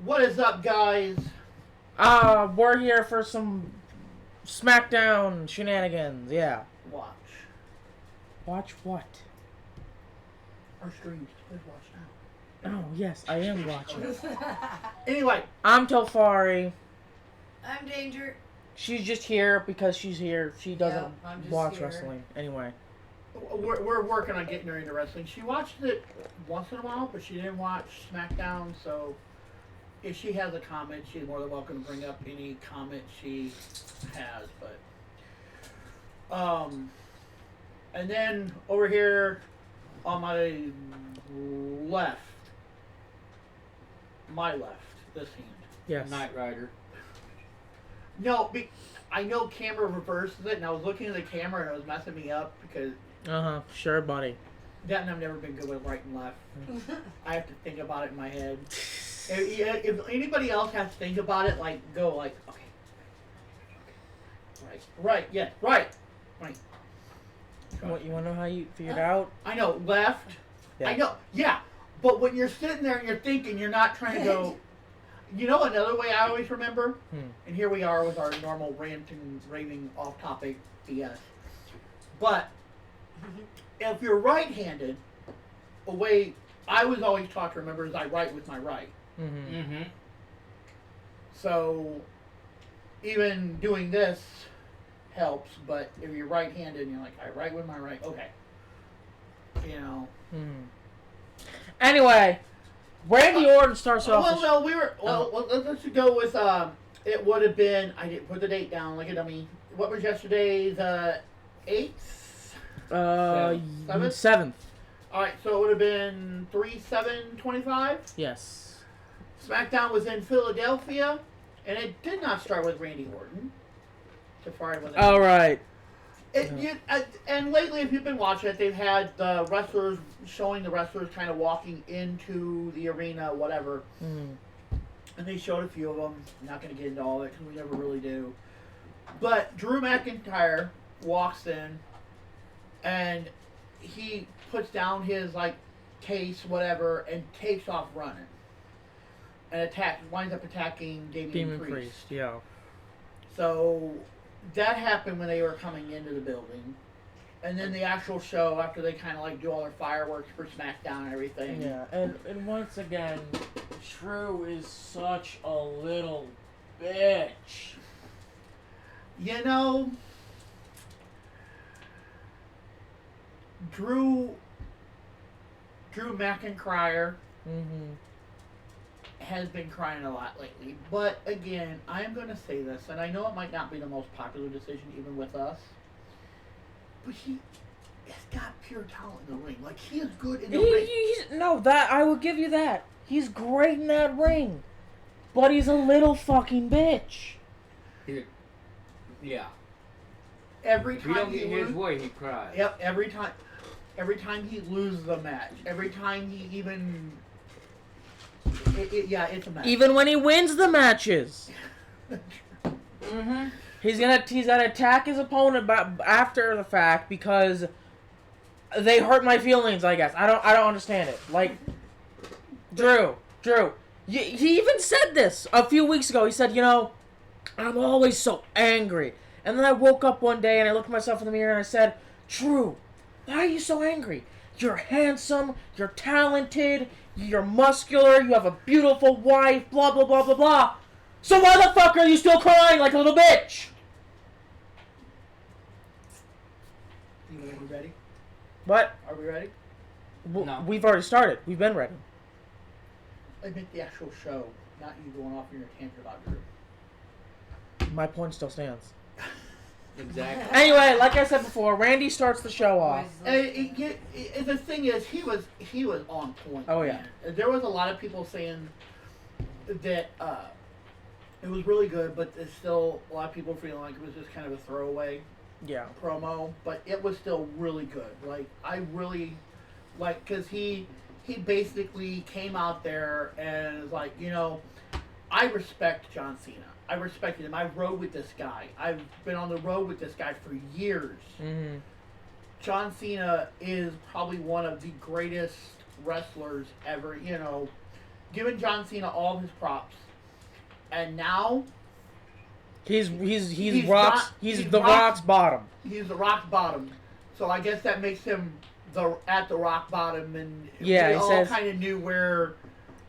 What is up, guys? We're here for some Smackdown shenanigans, yeah. Watch. Watch what? Our streams. Please watch now. Oh, yes, I am watching. Anyway. I'm Tofari. I'm Danger. She's just here because she's here. She doesn't watch here. wrestling. Anyway. We're working on getting her into wrestling. She watched it once in a while, but she didn't watch SmackDown, so if she has a comment, she's more than welcome to bring up any comment she has, but and then over here on my left, this hand. Yes. Knight Rider. No, I know camera reverses it, and I was looking at the camera and it was messing me up because Sure, buddy. that and I've never been good with right and left. I have to think about it in my head. If anybody else has to think about it, like go like okay, right, yeah, right. What, you want to know how you figured out? I know left. Yeah. I know, yeah. But when you're sitting there and you're thinking, you're not trying to go. You know another way I always remember, and here we are with our normal ranting, raving, off-topic BS. But if you're right-handed, a way I was always taught to remember is I write with my right. Mm-hmm. Mm-hmm. So even doing this helps, but if you're right-handed and you're like, I write with my right, okay. You know. Anyway, Randy Orton starts off. Let's go with it would have been, I didn't put the date down, look at me. What was yesterday? The 8th? 7th. Alright, so it would have been 3/7/25. Yes. SmackDown was in Philadelphia, and it did not start with Randy Orton. All right. And lately, if you've been watching it, they've had the wrestlers showing the wrestlers kind of walking into the arena, whatever. And they showed a few of them. I'm not going to get into all of it because we never really do. But Drew McIntyre walks in, and he puts down his case, whatever, and takes off running, and winds up attacking Demon Priest. Yeah. So that happened when they were coming into the building. And then the actual show, after they kind of do all their fireworks for SmackDown and everything. Yeah, and once again, Drew is such a little bitch. You know, Drew McIntyre has been crying a lot lately. But again, I'm going to say this, and I know it might not be the most popular decision even with us, but he has got pure talent in the ring. He is good in the ring. I will give you that. He's great in that ring. But he's a little fucking bitch. Yeah. Every time if he don't get his way, he cries. Yep, every time he loses the match. Every time he even... it's a match. Even when he wins the matches. He's gonna attack his opponent after the fact because they hurt my feelings, I guess. I don't understand it. Drew. He even said this a few weeks ago. He said, I'm always so angry. And then I woke up one day and I looked at myself in the mirror and I said, Drew, why are you so angry? You're handsome, you're talented, you're muscular, you have a beautiful wife, blah, blah, blah, blah, blah. So why the fuck are you still crying like a little bitch? You want to be ready? What? Are we ready? No. We've already started. We've been ready. I meant the actual show, not you going off in your tangent about Drew. My point still stands. Exactly. Anyway, like I said before, Randy starts the show off. The thing is, he was on point. Oh, yeah. Man. There was a lot of people saying that it was really good, but there's still a lot of people feeling like it was just kind of a throwaway promo. But it was still really good. I really because he basically came out there and was I respect John Cena. I respected him. I rode with this guy. I've been on the road with this guy for years. John Cena is probably one of the greatest wrestlers ever. giving John Cena all his props, and now He's He's Rock's not- he's he's the Rock- Rock's bottom. he's the rock bottom. So I guess that makes him at the rock bottom, and Yeah, we he all says- kind of knew where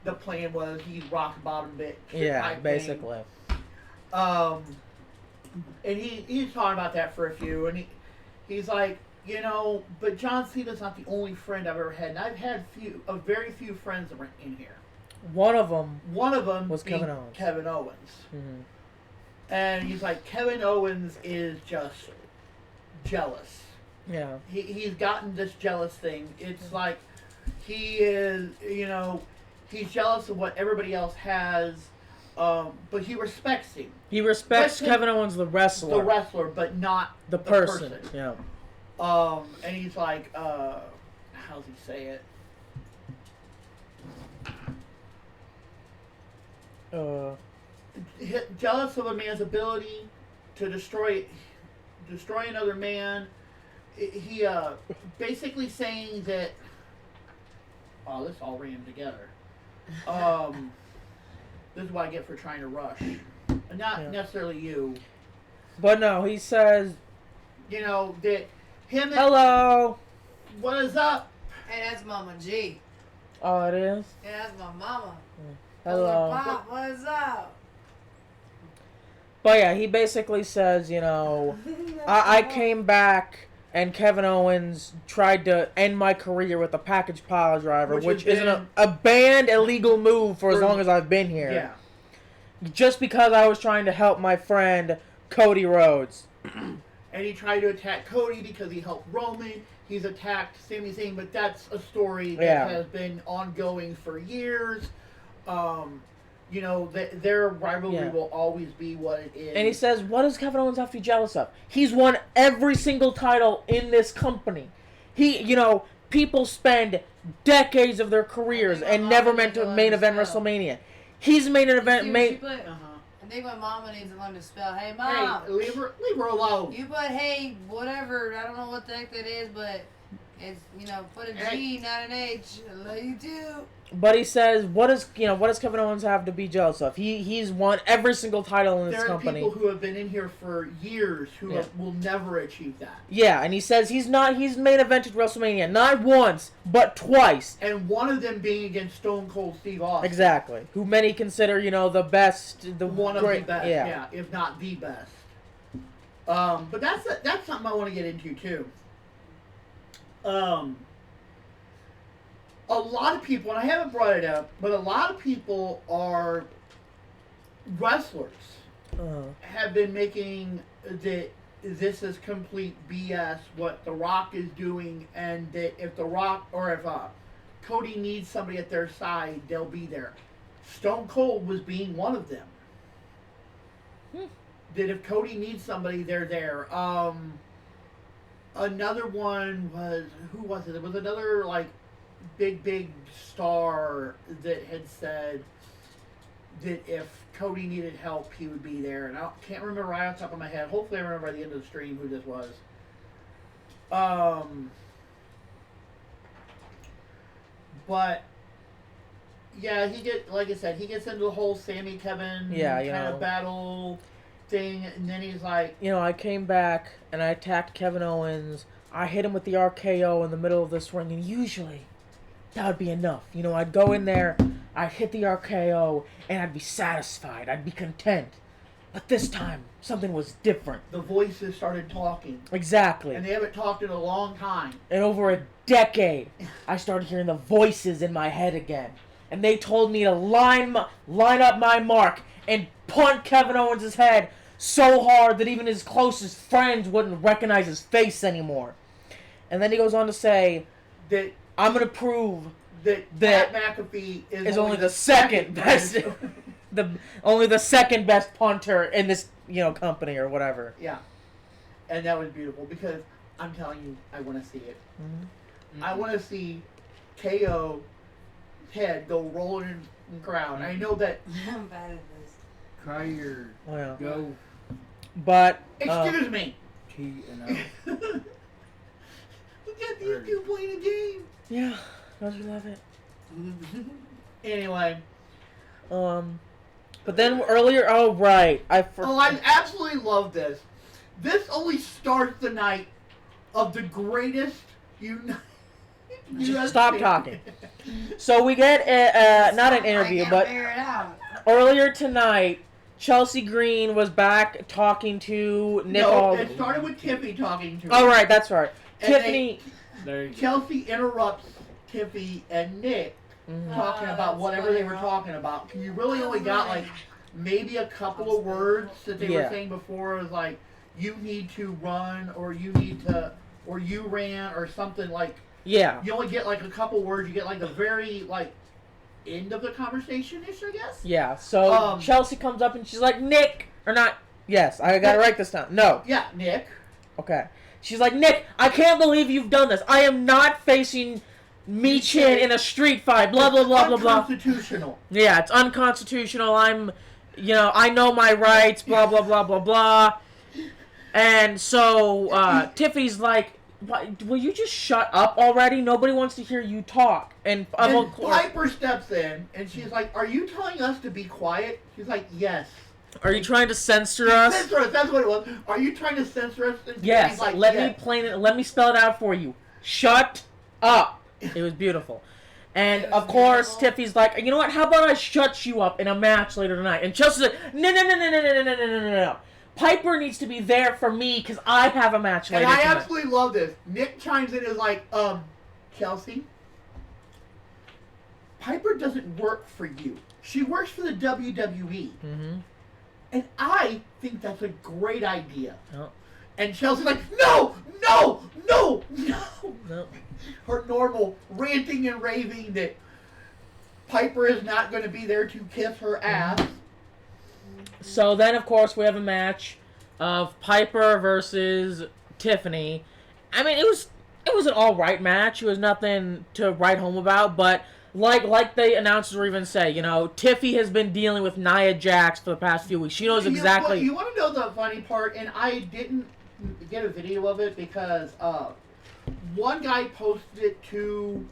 the plan was. He's rock bottom bit. Yeah, type basically. thing. And he's talking about that for a few, and he's like, but John Cena's not the only friend I've ever had, and I've had a very few friends that were in here. One of them Was Kevin Owens. Kevin Owens. Mhm. And he's like, Kevin Owens is just jealous. Yeah. He's gotten this jealous thing. It's like he is, he's jealous of what everybody else has, but he respects him. He respects But Kevin Owens, the wrestler. The wrestler, but not The person. Yeah. And he's like, how does he say it? Jealous of a man's ability to destroy another man. He basically saying that. Oh, this all ran together. This is what I get for trying to rush. Not necessarily you. But no, he says, That him and hello. what is up? Hey, that's Mama G. Oh, it is? Yeah, that's my mama. Hello. Pop, what's up? But yeah, he basically says, I came back and Kevin Owens tried to end my career with a package pile driver, which has is been- a banned illegal move for as long as I've been here. Yeah. Just because I was trying to help my friend Cody Rhodes. And he tried to attack Cody because he helped Roman. He's attacked Sami Zayn, but that's a story that has been ongoing for years. Their rivalry will always be what it is. And he says, what does Kevin Owens have to be jealous of? He's won every single title in this company. People spend decades of their careers and never meant to main event WrestleMania. He's made an event. I think my mama needs to learn to spell. Hey, mom. Hey, leave her alone. You put hey, whatever. I don't know what the heck that is, but it's put a G, not an H. I love you too. But he says, what does Kevin Owens have to be jealous of? He's won every single title in this There are company. people who have been in here for years who will never achieve that. Yeah, and he says he's main evented WrestleMania not once, but twice. And one of them being against Stone Cold Steve Austin. Exactly. Who many consider, the best, One of great, the best, yeah, if not the best. But that's something I want to get into too. A lot of people, and I haven't brought it up, but a lot of people are wrestlers have been making that this is complete BS what The Rock is doing, and that if The Rock or if Cody needs somebody at their side, they'll be there. Stone Cold was being one of them. That if Cody needs somebody, they're there. Another one was, who was it? It was another big star that had said that if Cody needed help, he would be there. And I can't remember right off the top of my head. Hopefully I remember by the end of the stream who this was. But yeah, like I said, he gets into the whole Sammy Kevin kind of battle thing, and then he's like, I came back and I attacked Kevin Owens. I hit him with the RKO in the middle of this ring, and usually that would be enough. I'd go in there, I'd hit the RKO, and I'd be satisfied. I'd be content. But this time, something was different. the voices started talking. Exactly. And they haven't talked in a long time. And over a decade, I started hearing the voices in my head again. And they told me to line up my mark and punt Kevin Owens' head so hard that even his closest friends wouldn't recognize his face anymore. And then he goes on to say That I'm going to prove Pat McAfee is only the second best, only the second best punter in this company or whatever. Yeah, and that was beautiful because I'm telling you, I want to see it. Mm-hmm. I want to see KO head go rolling in the crowd. I know that. I'm bad at this. Cry your go But Excuse me. T and O. Look at these two playing a game. Yeah, don't you love it? Anyway, But then earlier, oh right, I absolutely love this. This only starts the night of the greatest Stop talking. So we get not an interview, but earlier tonight, Chelsea Green was back talking to Nick. No, it started with Tiffy talking to her. Oh right, that's right. And Tiffany. Chelsea interrupts Tiffy and Nick talking about whatever they were talking about. You really only got like maybe a couple of words that they were saying before. It was like, you need to run, or you need to, or you ran, or something like. Yeah. You only get like a couple words. You get like the very like end of the conversation-ish, I guess. Yeah. So Chelsea comes up and she's like, Nick, or not. Yes, I gotta write this down. No. Yeah, Nick. Okay. She's like, Nick, I can't believe you've done this. I am not facing Michin in a street fight. Blah blah blah blah blah. Unconstitutional. Yeah, it's unconstitutional. I know my rights. Blah blah blah blah blah. And so Tiffany's like, will you just shut up already? Nobody wants to hear you talk. And Piper steps in, and she's like, are you telling us to be quiet? She's like, yes. Are you trying to censor us? Censor us, that's what it was. Are you trying to censor us? And yes, like, let me spell it out for you. Shut up. It was beautiful. And, of course, Tiffy's like, you know what, how about I shut you up in a match later tonight? And Chelsea's like, no. Piper needs to be there for me because I have a match later tonight. And I absolutely love this. Nick chimes in and is like, Chelsea, Piper doesn't work for you. She works for the WWE. Mm-hmm. And I think that's a great idea. Oh. And Chelsea's like, no. Her normal ranting and raving that Piper is not going to be there to kiss her ass. So then, of course, we have a match of Piper versus Tiffany. I mean, it was an all right match. It was nothing to write home about, but like the announcers were even say, Tiffy has been dealing with Nia Jax for the past few weeks. She knows exactly. You want to know the funny part? And I didn't get a video of it because one guy posted it to,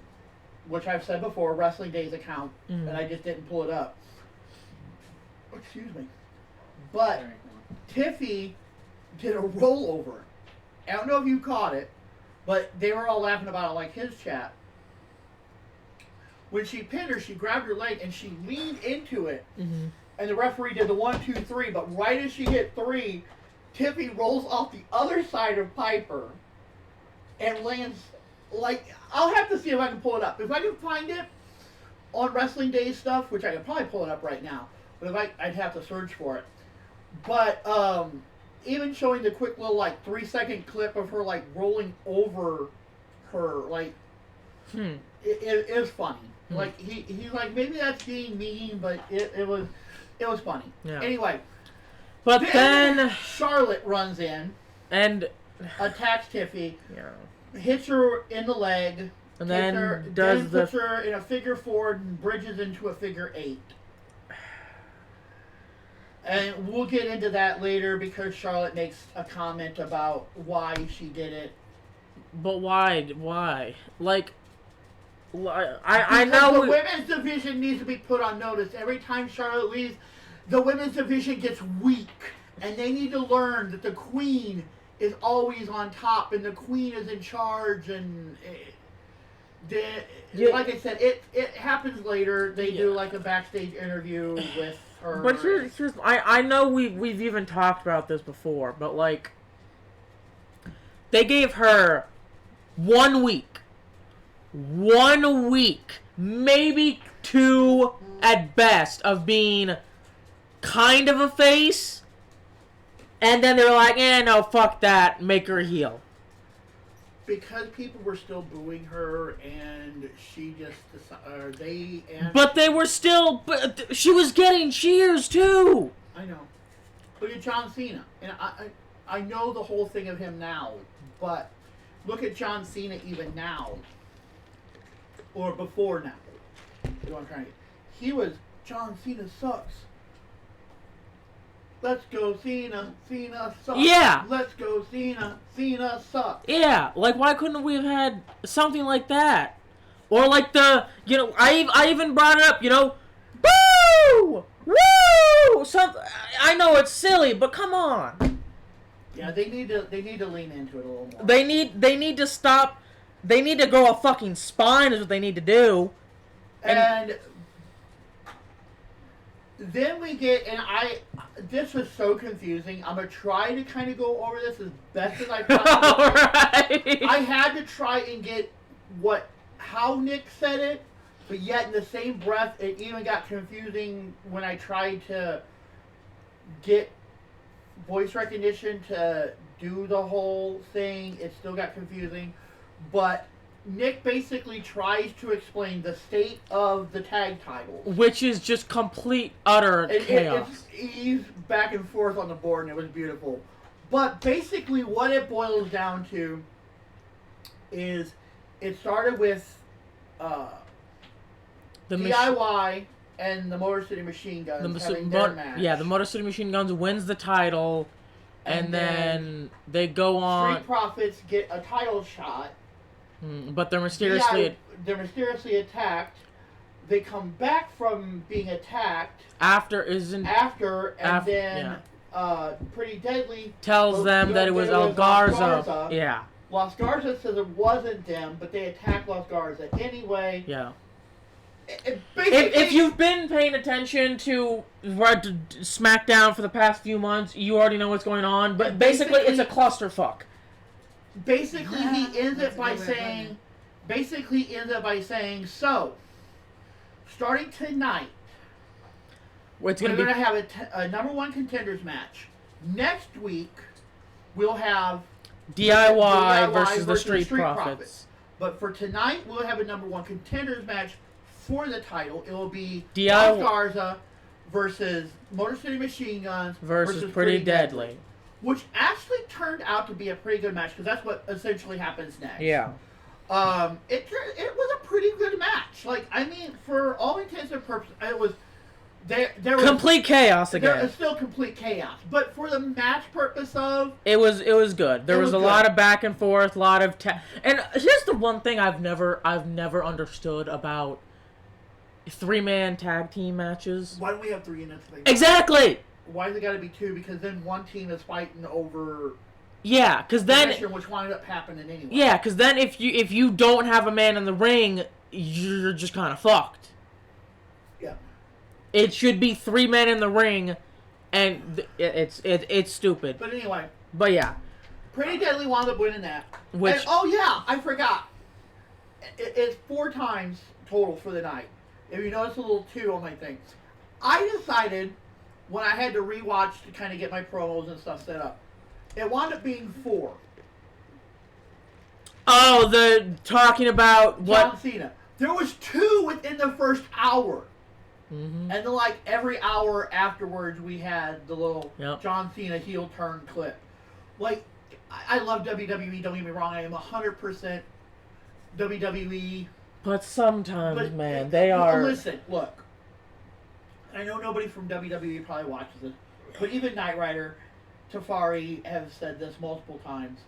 which I've said before, Wrestling Days account, and I just didn't pull it up. Excuse me. But Tiffy did a rollover. I don't know if you caught it, but they were all laughing about it, like his chat. When she pinned her, she grabbed her leg and she leaned into it. Mm-hmm. And the referee did the 1, 2, 3. But right as she hit 3, Tiffy rolls off the other side of Piper and lands like, I'll have to see if I can pull it up. If I can find it on Wrestling Days stuff, which I could probably pull it up right now, but if I'd have to search for it. But even showing the quick little 3-second clip of her rolling over her, it is funny. He's like, maybe that's being mean, but it was funny. Yeah. Anyway, but then Charlotte runs in and attacks Tiffy, hits her in the leg, and then puts her in a figure 4 and bridges into a figure 8. And we'll get into that later because Charlotte makes a comment about why she did it. But why? I know the women's division needs to be put on notice. Every time Charlotte leaves, the women's division gets weak. And they need to learn that the queen is always on top and the queen is in charge. And like I said, it happens later. They do a backstage interview with her. But here's I know we've even talked about this before, but they gave her 1 week. 1 week, maybe 2 at best, of being kind of a face, and then they're like, no, fuck that, make her a heel. Because people were still booing her, and she just decided, But they were still, but she was getting cheers too. I know. Look at John Cena, and I know the whole thing of him now, but look at John Cena even now. Or before now. You know what I'm trying to get. He was, John Cena sucks. Let's go Cena. Cena sucks. Yeah. Let's go Cena. Cena sucks. Yeah. Why couldn't we have had something like that? Or I even brought it up, woo! Woo! I know it's silly, but come on. Yeah, they need to lean into it a little more. They need to stop. They need to grow a fucking spine is what they need to do. And then we get, this was so confusing. I'm going to try to kind of go over this as best as I possibly can. Right. I had to try and get how Nick said it, but yet in the same breath, it even got confusing when I tried to get voice recognition to do the whole thing. It still got confusing, but Nick basically tries to explain the state of the tag titles, which is just complete, utter chaos. He's back and forth on the board, and it was beautiful. But basically, what it boils down to is it started with DIY and the Motor City Machine Guns having their match. Yeah, the Motor City Machine Guns wins the title, and then they go on. Street Profits get a title shot. But they're mysteriously attacked. They come back from being attacked then Pretty Deadly tells them that it was El Garza. Yeah. Las Garza says it wasn't them, but they attacked Las Garza anyway. Yeah. If you've been paying attention to Smackdown for the past few months, you already know what's going on. But basically it's a clusterfuck. Basically, he ends it by saying, so, starting tonight, we're going to have a number one contenders match. Next week, we'll have DIY versus the Street Profits. But for tonight, we'll have a number one contenders match for the title. It will be DIY Garza versus Motor City Machine Guns versus Pretty Deadly. Which actually turned out to be a pretty good match, because that's what essentially happens next. Yeah. It was a pretty good match. Like, I mean, for all intents and purposes, it was... There was complete chaos again. There was still complete chaos. But for the match purpose of... It was good. There was a lot of back and forth, a lot of... And here's the one thing I've never understood about 3-man tag team matches. Why do we have 3 in this thing? Exactly! Why has it got to be 2? Because then one team is fighting over... Yeah, because then... which wound up happening anyway. Yeah, because then if you don't have a man in the ring, you're just kind of fucked. Yeah. It should be 3 men in the ring, and it's stupid. But anyway. But yeah. Pretty Deadly wound up winning that. Which... And, oh yeah, I forgot. It's 4 times total for the night. If you notice a little 2 on my thing. I decided... when I had to rewatch to kind of get my promos and stuff set up, it wound up being 4. Oh, talking about what? John Cena. There was 2 within the first hour. Mm-hmm. And then, like, every hour afterwards, we had the little John Cena heel turn clip. Like, I love WWE, don't get me wrong, I am 100% WWE. But sometimes, man, they are... Listen, look. I know nobody from WWE probably watches this, but even Knight Rider, Tafari have said this multiple times.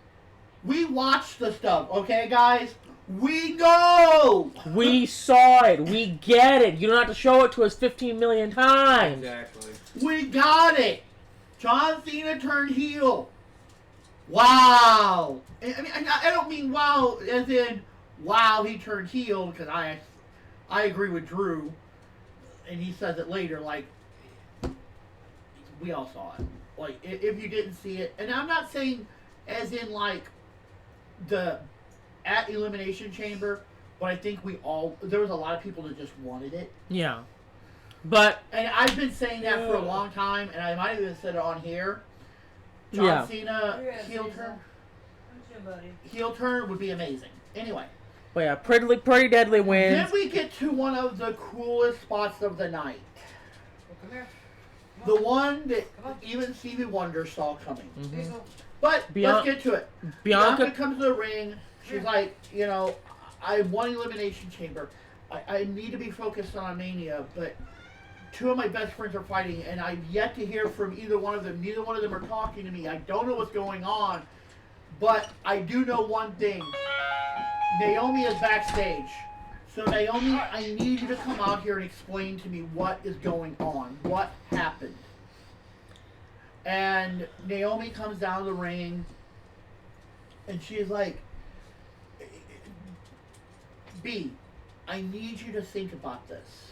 We watch the stuff, okay, guys? We know! We saw it. We get it. You don't have to show it to us 15 million times. Exactly. We got it! John Cena turned heel. Wow! I mean, I don't mean wow as in, wow, he turned heel, because I agree with Drew. And he says it later, like, we all saw it. Like, if you didn't see it, and I'm not saying as in, like, at Elimination Chamber, but I think there was a lot of people that just wanted it. Yeah. But... And I've been saying that for a long time, and I might have even said it on here. John Cena, heel turn would be amazing. Anyway. But yeah, Pretty Deadly wins. Then we get to one of the coolest spots of the night. Come here. The one that even Stevie Wonder saw coming. Mm-hmm. But let's get to it. Bianca comes to the ring. She's like, I won Elimination Chamber. I need to be focused on Mania, but 2 of my best friends are fighting, and I've yet to hear from either one of them. Neither one of them are talking to me. I don't know what's going on, but I do know one thing. Naomi is backstage. So Naomi, I need you to come out here and explain to me what is going on. What happened? And Naomi comes down to the ring, and she's like, B, I need you to think about this.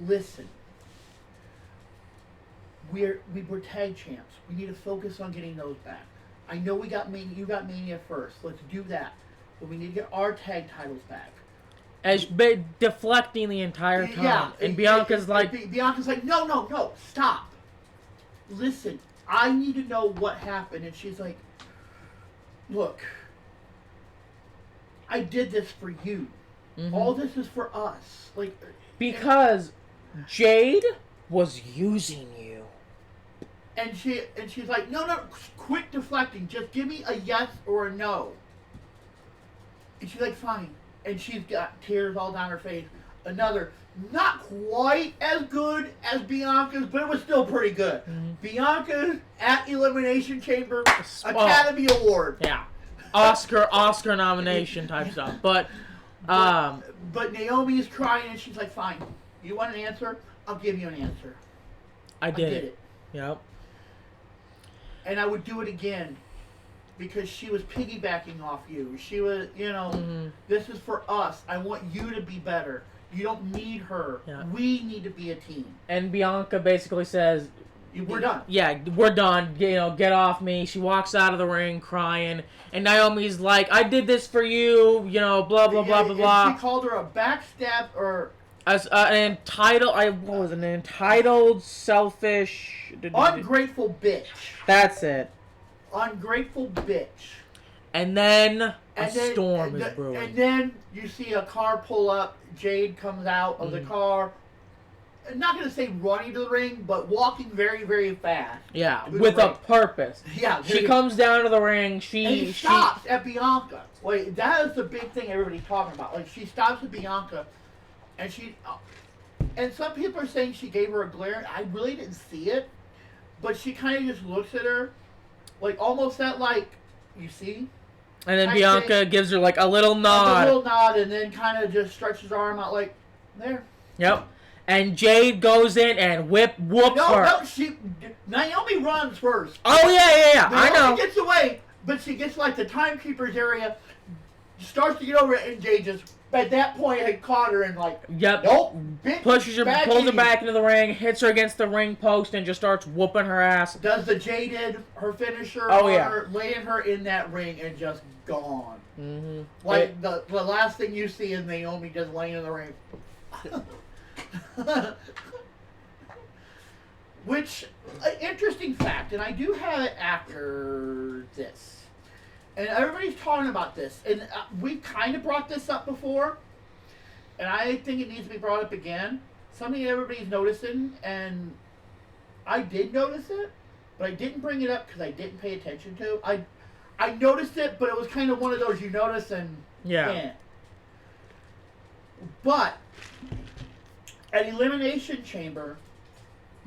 Listen. We were tag champs. We need to focus on getting those back. I know we got Mania. You got Mania first. Let's do that. But we need to get our tag titles back. As deflecting the entire time. Yeah, and Bianca's like... Bianca's like, no, stop. Listen, I need to know what happened. And she's like, look, I did this for you. Mm-hmm. All this is for us. Like, because Jade was using you. And she's like, no, quit deflecting. Just give me a yes or a no. And she's like, fine. And she's got tears all down her face. Another, not quite as good as Bianca's, but it was still pretty good. Mm-hmm. Bianca's at Elimination Chamber Academy Award. Yeah. Oscar nomination type stuff. But Naomi is crying and she's like, fine. You want an answer? I'll give you an answer. I did it. Yep. And I would do it again because she was piggybacking off you. She was, this is for us. I want you to be better. You don't need her. Yeah. We need to be a team. And Bianca basically says, we're done. Yeah, we're done. Get off me. She walks out of the ring crying. And Naomi's like, I did this for you, blah, blah, blah, blah, blah. She called her a backstab or... As an entitled, selfish... Ungrateful bitch. That's it. Ungrateful bitch. And then a storm is brewing. And then you see a car pull up. Jade comes out of the car. I'm not going to say running to the ring, but walking very, very fast. Yeah, with a purpose. Yeah. She comes down to the ring. She stops at Bianca. Wait, that is the big thing everybody's talking about. Like, she stops at Bianca. And some people are saying she gave her a glare. I really didn't see it. But she kind of just looks at her, like, almost that, like, you see? And then Bianca gives her, like, a little nod. A little nod, and then kind of just stretches her arm out, like, there. Yep. And Jade goes in and whoops her. No, Naomi runs first. Oh, yeah. Naomi I know. Gets away, but she gets, like, the timekeeper's area, starts to get over it, and Jade just... At that point, I caught her and nope. Bitch, pulls her back into the ring, hits her against the ring post, and just starts whooping her ass. Does the Jaded, her finisher, laying her in that ring and just gone. Mm-hmm. Like the last thing you see is Naomi just laying in the ring. Which, interesting fact, and I do have it after this. And everybody's talking about this. And we kind of brought this up before. And I think it needs to be brought up again. Something everybody's noticing. And I did notice it. But I didn't bring it up because I didn't pay attention to. I noticed it, but it was kind of one of those you notice and... Yeah. But, at Elimination Chamber,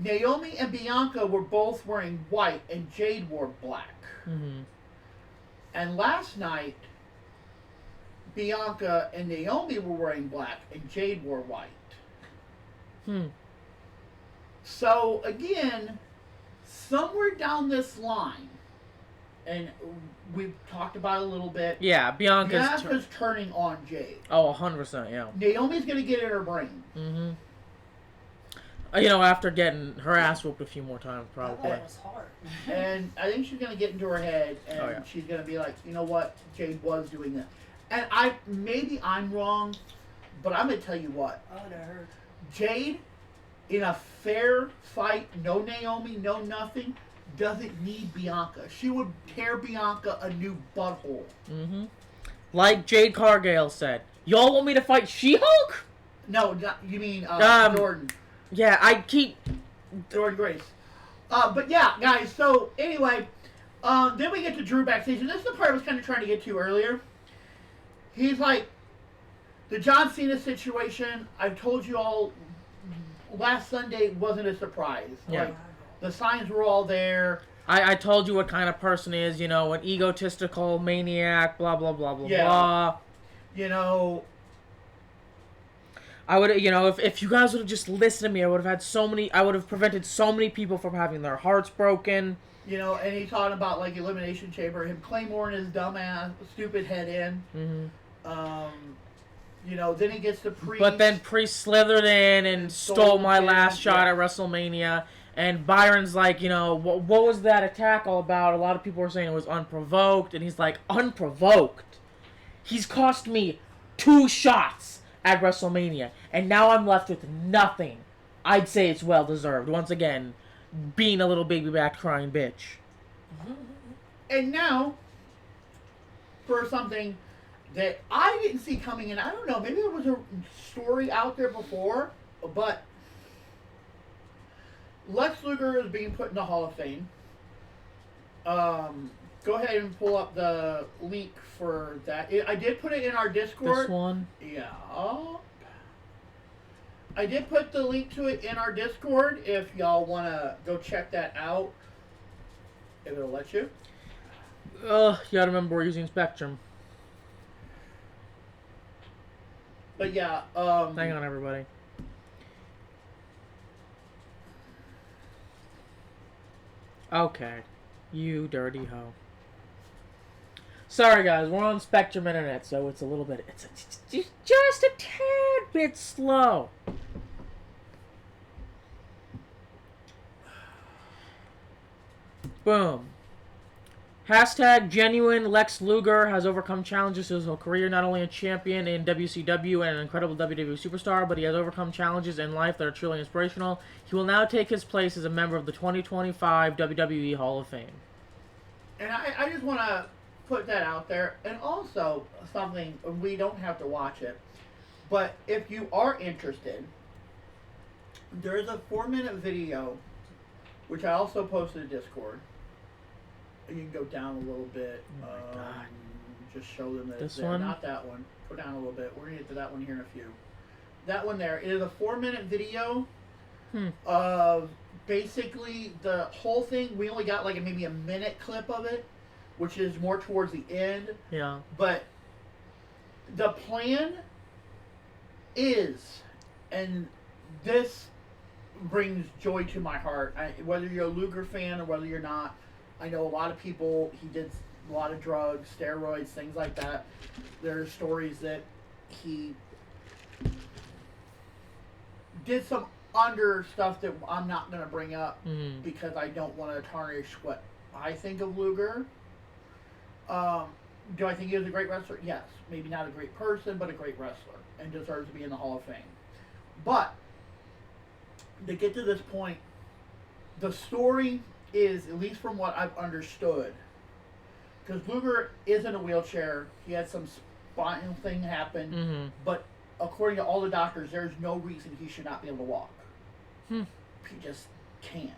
Naomi and Bianca were both wearing white and Jade wore black. Mm-hmm. And last night, Bianca and Naomi were wearing black, and Jade wore white. So, again, somewhere down this line, and we've talked about it a little bit. Yeah, Bianca's turning on Jade. Oh, 100%, yeah. Naomi's going to get in her brain. Mm-hmm. After getting her ass whooped a few more times, probably. That was hard. And I think she's going to get into her head, and she's going to be like, you know what, Jade was doing this. And maybe I'm wrong, but I'm going to tell you what. Oh, that hurt. Jade, in a fair fight, no Naomi, no nothing, doesn't need Bianca. She would tear Bianca a new butthole. Mm-hmm. Like Jade Cargill said, y'all want me to fight She-Hulk? No, you mean Jordan. Yeah, Jordan Grace. But yeah, guys, so anyway, then we get to Drew backstage, and this is the part I was kind of trying to get to earlier. He's like, the John Cena situation, I've told you all, last Sunday wasn't a surprise. Yeah. Like, the signs were all there. I told you what kind of person he is, an egotistical maniac, blah, blah, blah, blah, blah. I would, if you guys would have just listened to me, I would have prevented so many people from having their hearts broken. And he's talking about, like, Elimination Chamber, him Claymoreing his dumbass, stupid head in. Then he gets the Priest. But then Priest slithered in and stole my last shot at WrestleMania. And Byron's like, what was that attack all about? A lot of people were saying it was unprovoked. And he's like, unprovoked? He's cost me 2 shots at WrestleMania. And now I'm left with nothing. I'd say it's well-deserved. Once again, being a little baby-back crying bitch. And now, for something that I didn't see coming in, I don't know, maybe there was a story out there before, but Lex Luger is being put in the Hall of Fame. Go ahead and pull up the leak for that. I did put it in our Discord. This one? Yeah. I did put the link to it in our Discord if y'all want to go check that out. If it'll let you. You gotta remember we're using Spectrum. But yeah, hang on, everybody. Okay. You dirty hoe. Sorry, guys. We're on Spectrum Internet, so it's a little bit... It's just a tad bit slow. Boom. Hashtag genuine Lex Luger has overcome challenges his whole career, not only a champion in WCW and an incredible WWE superstar, but he has overcome challenges in life that are truly inspirational. He will now take his place as a member of the 2025 WWE Hall of Fame. And I just want to put that out there. And also, something, we don't have to watch it, but if you are interested, there's a 4-minute video, which I also posted to Discord. You can go down a little bit. Oh my God. Just show them that this it's there. one? Not that one. Go down a little bit. We're going to get to that one here in a few. That one there. It is a 4-minute video of basically the whole thing. We only got like maybe a minute clip of it, which is more towards the end. Yeah. But the plan is, and this brings joy to my heart, whether you're a Luger fan or whether you're not. I know a lot of people, he did a lot of drugs, steroids, things like that. There's stories that he did some under stuff that I'm not going to bring up because I don't want to tarnish what I think of Luger. Do I think he was a great wrestler? Yes. Maybe not a great person, but a great wrestler and deserves to be in the Hall of Fame. But to get to this point, the story is, at least from what I've understood, because Luger is in a wheelchair. He had some spinal thing happen, but according to all the doctors, there's no reason he should not be able to walk. He just can't.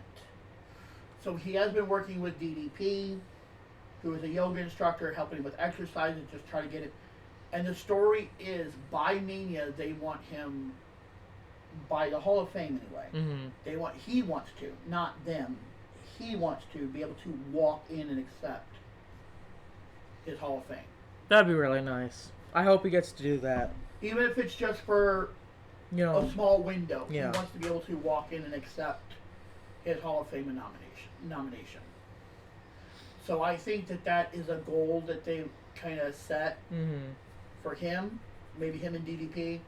So he has been working with DDP, who is a yoga instructor, helping him with exercises, just try to get it. And the story is, by Mania, they want him, by the Hall of Fame anyway, he wants to, not them. He wants to be able to walk in and accept his Hall of Fame. That'd be really nice. I hope he gets to do that. Even if it's just for a small window. Yeah. He wants to be able to walk in and accept his Hall of Fame nomination. So I think that is a goal that they kind of set for him. Maybe him and DDP.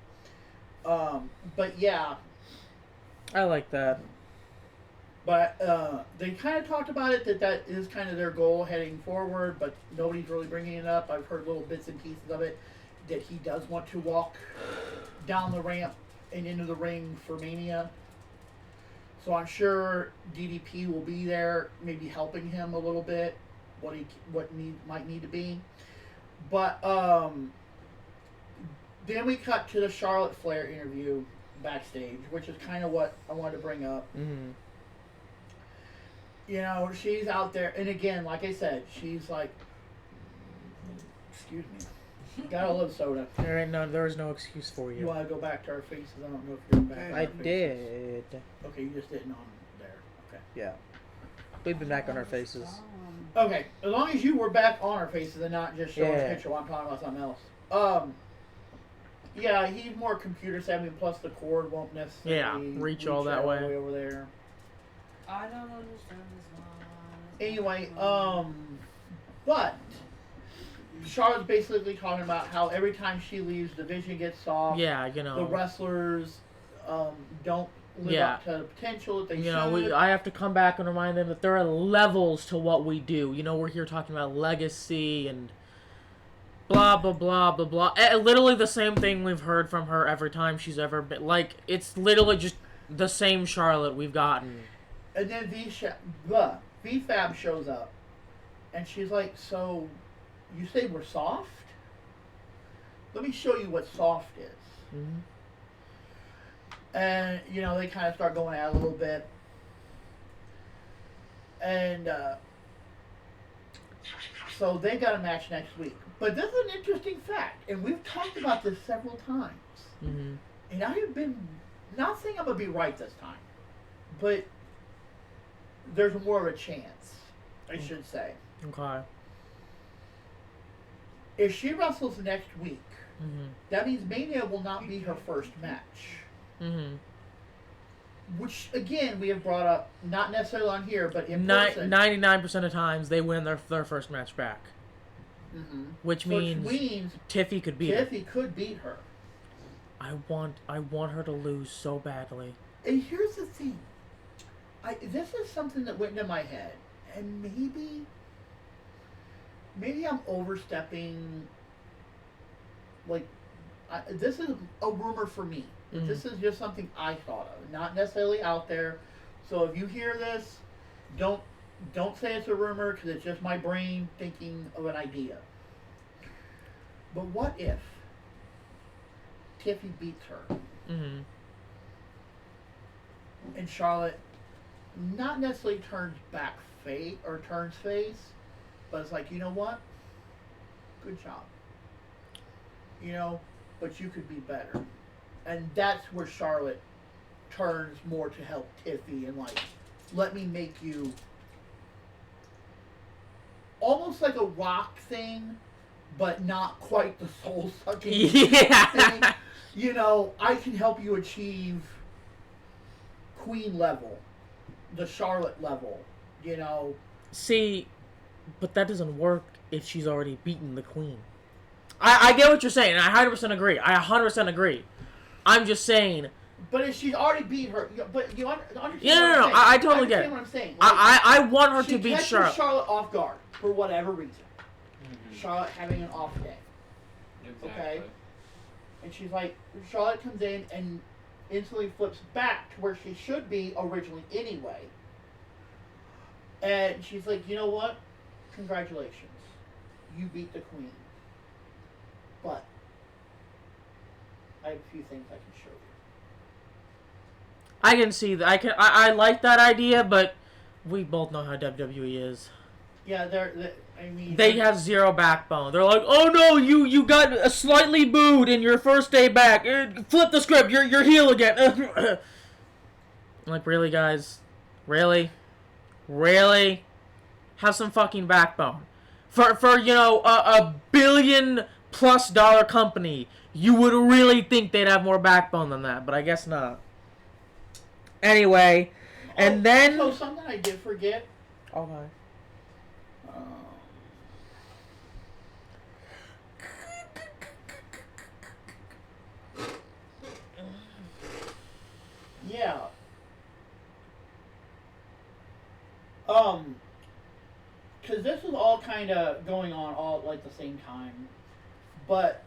But yeah. I like that. But they kind of talked about it, that is kind of their goal heading forward, but nobody's really bringing it up. I've heard little bits and pieces of it, that he does want to walk down the ramp and into the ring for Mania. So I'm sure DDP will be there, maybe helping him a little bit, might need to be. But then we cut to the Charlotte Flair interview backstage, which is kind of what I wanted to bring up. She's out there, and again, like I said, she's like, excuse me, gotta love soda. There is no excuse for you. You want to go back to our faces? I don't know if you're back. I did. Okay, you just didn't on there. Okay. Yeah. We've been back on our faces. Okay, as long as you were back on our faces and not just showing a picture while I'm talking about something else. Yeah, he's more computer savvy, plus the cord won't necessarily reach all that way over there. I don't understand this one. Anyway, but Charlotte's basically talking about how every time she leaves, the vision gets soft. Yeah, you know. The wrestlers don't live up to the potential that they should. You know, I have to come back and remind them that there are levels to what we do. You know, we're here talking about legacy and blah, blah, blah, blah, blah. Literally the same thing we've heard from her every time she's ever been. Like, it's literally just the same Charlotte we've gotten. And then VFab shows up. And she's like, so, you say we're soft? Let me show you what soft is. Mm-hmm. And, you know, they kind of start going out a little bit. And, so they got a match next week. But this is an interesting fact. And we've talked about this several times. Mm-hmm. And I have been, not saying I'm going to be right this time. But there's more of a chance, I should say. Okay. If she wrestles next week, mm-hmm. that means Mania will not be her first match. Mm-hmm. Which, again, we have brought up, not necessarily on here, but in person. 99% of times, they win their first match back. Mm-hmm. Which means Tiffy could beat her. Tiffy could beat her. I want her to lose so badly. And here's the thing. This is something that went into my head. And maybe I'm overstepping. Like, this is a rumor for me. Mm-hmm. This is just something I thought of, not necessarily out there. So if you hear this, don't say it's a rumor, because it's just my brain thinking of an idea. But what if Tiffy beats her, mm-hmm. and Charlotte not necessarily turns face, but it's like, you know what? Good job. You know, but you could be better. And that's where Charlotte turns more to help Tiffy and like, let me make you almost like a Rock thing, but not quite the soul sucking thing. You know, I can help you achieve Queen level, the Charlotte level, you know. See, but that doesn't work if she's already beaten the Queen. I get what you're saying, and I 100% agree. I 100% agree. I'm just saying. But if she's already beat her, but you understand? Yeah, no, I totally get it. What I'm saying. Like, I want her to beat Charlotte. She catches Charlotte off guard for whatever reason. Mm-hmm. Charlotte having an off day. Exactly. Okay. And she's like, Charlotte comes in and instantly flips back to where she should be originally anyway. And she's like, you know what? Congratulations, you beat the Queen. But I have a few things I can show you. I can see that. I like that idea, but we both know how WWE is. Yeah, they have zero backbone. They're like, oh no, you got slightly booed in your first day back. Flip the script. You're heel again. I'm like, really, guys? Really? Have some fucking backbone. For you know, a $1 billion+ company, you would really think they'd have more backbone than that, but I guess not. Anyway, and then... So something I did forget. Okay. Yeah. Because this is all kind of going on all at like the same time. But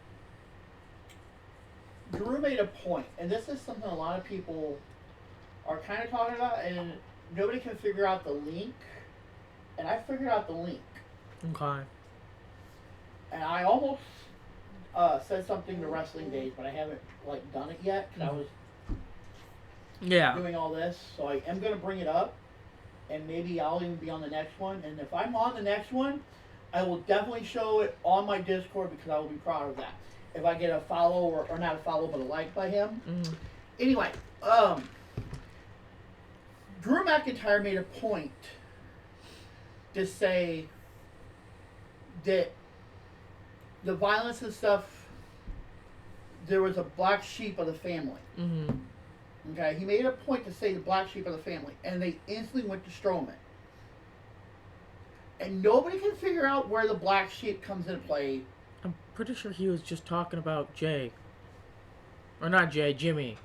Drew made a point, and this is something a lot of people are kind of talking about, and nobody can figure out the link. And I figured out the link. Okay. And I almost said something to Wrestling Days, but I haven't like done it yet because I was doing all this. So I am going to bring it up, and maybe I'll even be on the next one. And if I'm on the next one, I will definitely show it on my Discord because I will be proud of that. If I get a follow, or not a follow, but a like by him. Mm-hmm. Anyway, Drew McIntyre made a point to say that the violence and stuff there was a black sheep of the family. Mm-hmm. Okay, he made a point to say the black sheep of the family, and they instantly went to Strowman. And nobody can figure out where the black sheep comes into play. I'm pretty sure he was just talking about Jay. Or not Jay, Jimmy.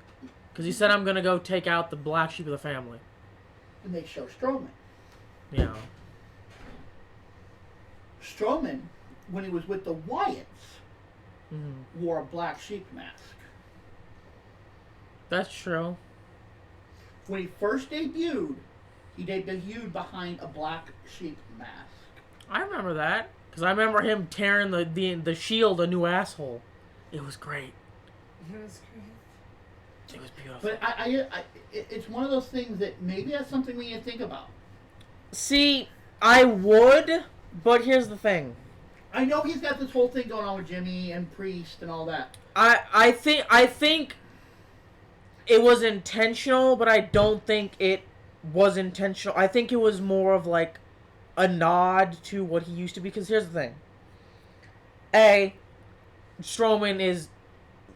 Because he said, I'm going to go take out the black sheep of the family. And they show Strowman. Yeah. Strowman, when he was with the Wyatts, wore a black sheep mask. That's true. When he first debuted, he debuted behind a black sheep mask. I remember that. Because I remember him tearing the Shield a new asshole. It was great. It was great. It was beautiful. But it's one of those things that maybe that's something we need to think about. See, I would, but here's the thing. I know he's got this whole thing going on with Jimmy and Priest and all that. I think it was intentional, but I don't think it was intentional. I think it was more of like a nod to what he used to be. Because here's the thing. Strowman is...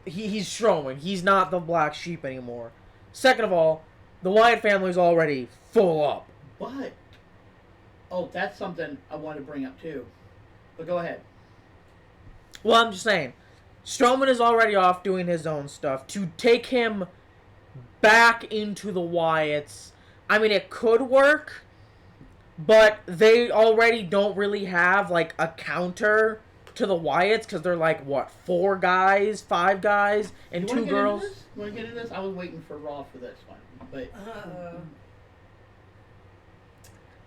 He's Strowman. He's not the black sheep anymore. Second of all, the Wyatt family's already full up. But... Oh, that's something I want to bring up too. But go ahead. Well, I'm just saying. Strowman is already off doing his own stuff. To take him back into the Wyatts, I mean, it could work, but they already don't really have, like, a counter to the Wyatts, because they're like, what, 4 guys, 5 guys, and 2 girls? You want to get into this? I was waiting for Raw for this one. But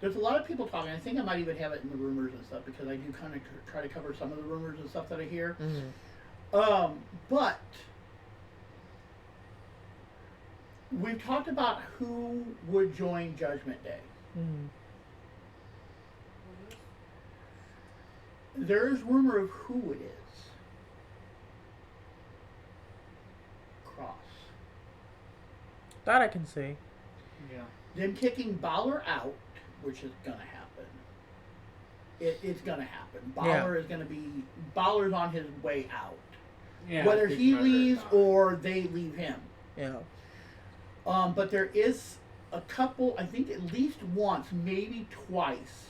there's a lot of people talking. I think I might even have it in the rumors and stuff, because I do kind of try to cover some of the rumors and stuff that I hear. But we've talked about who would join Judgment Day. There's rumor of who it is. Cross. That I can see. Yeah. Them kicking Balor out, which is gonna happen. It's gonna happen. Balor is gonna be... Balor's on his way out. Yeah, whether he leaves or they leave him. Yeah. But there is a couple, I think at least once, maybe twice,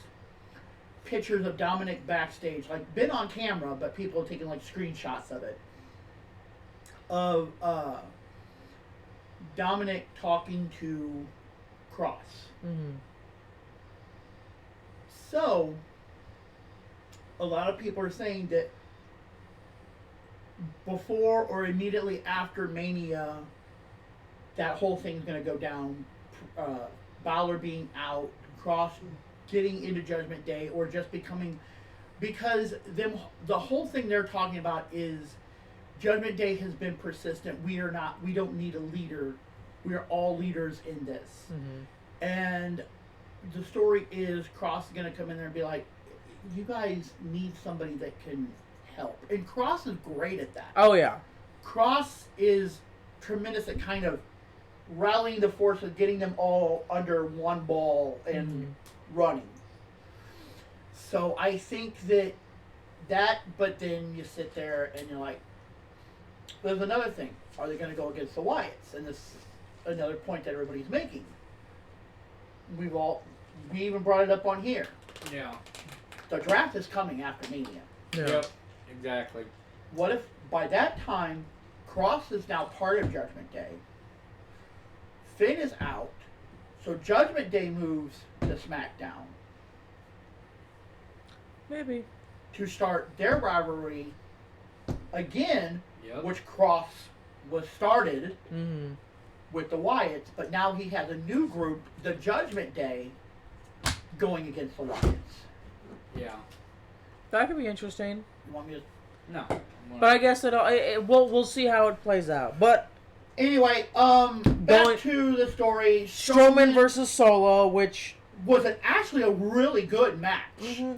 pictures of Dominic backstage, like been on camera, but people are taking like screenshots of it. Of Dominic talking to Cross. So, a lot of people are saying that before or immediately after Mania, that whole thing's going to go down. Balor being out, Cross getting into Judgment Day, or just becoming... Because the whole thing they're talking about is Judgment Day has been persistent. We don't need a leader. We are all leaders in this. And the story is Cross is going to come in there and be like, you guys need somebody that can help. And Cross is great at that. Oh, yeah. Cross is tremendous at kind of rallying the forces, getting them all under one ball and running. So I think that, but then you sit there and you're like, there's another thing. Are they going to go against the Wyatts? And this is another point that everybody's making. We even brought it up on here. Yeah. The draft is coming after Mania. Yeah. Yep. Exactly. What if by that time Cross is now part of Judgment Day, Finn is out, so Judgment Day moves to SmackDown Maybe. to start their rivalry again, Yep. which Cross was started with the Wyatts, but now he has a new group, the Judgment Day, going against the Wyatts. Yeah. That could be interesting. You want me to... No. But I guess we'll see how it plays out. But Anyway, back to the story. Strowman versus Solo, which was actually a really good match.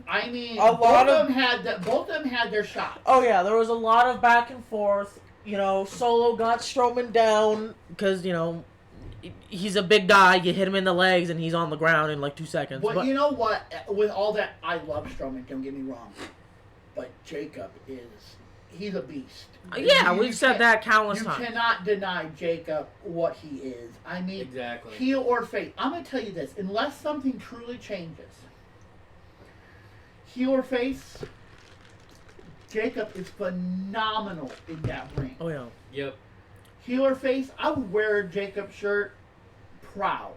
I mean, both of them had their shots. Oh yeah, there was a lot of back and forth. You know, Solo got Strowman down because he's a big guy. You hit him in the legs and he's on the ground in like 2 seconds. But you know what? With all that, I love Strowman. Don't get me wrong, but Jacob is he's a beast. Yeah, You we've said can't- that countless You times. cannot deny Jacob what he is. I mean, Exactly. heel or face. I'm going to tell you this. Unless something truly changes, heel or face, Jacob is phenomenal in that ring. Oh yeah. Yep. Heel or face, I would wear a Jacob shirt proud.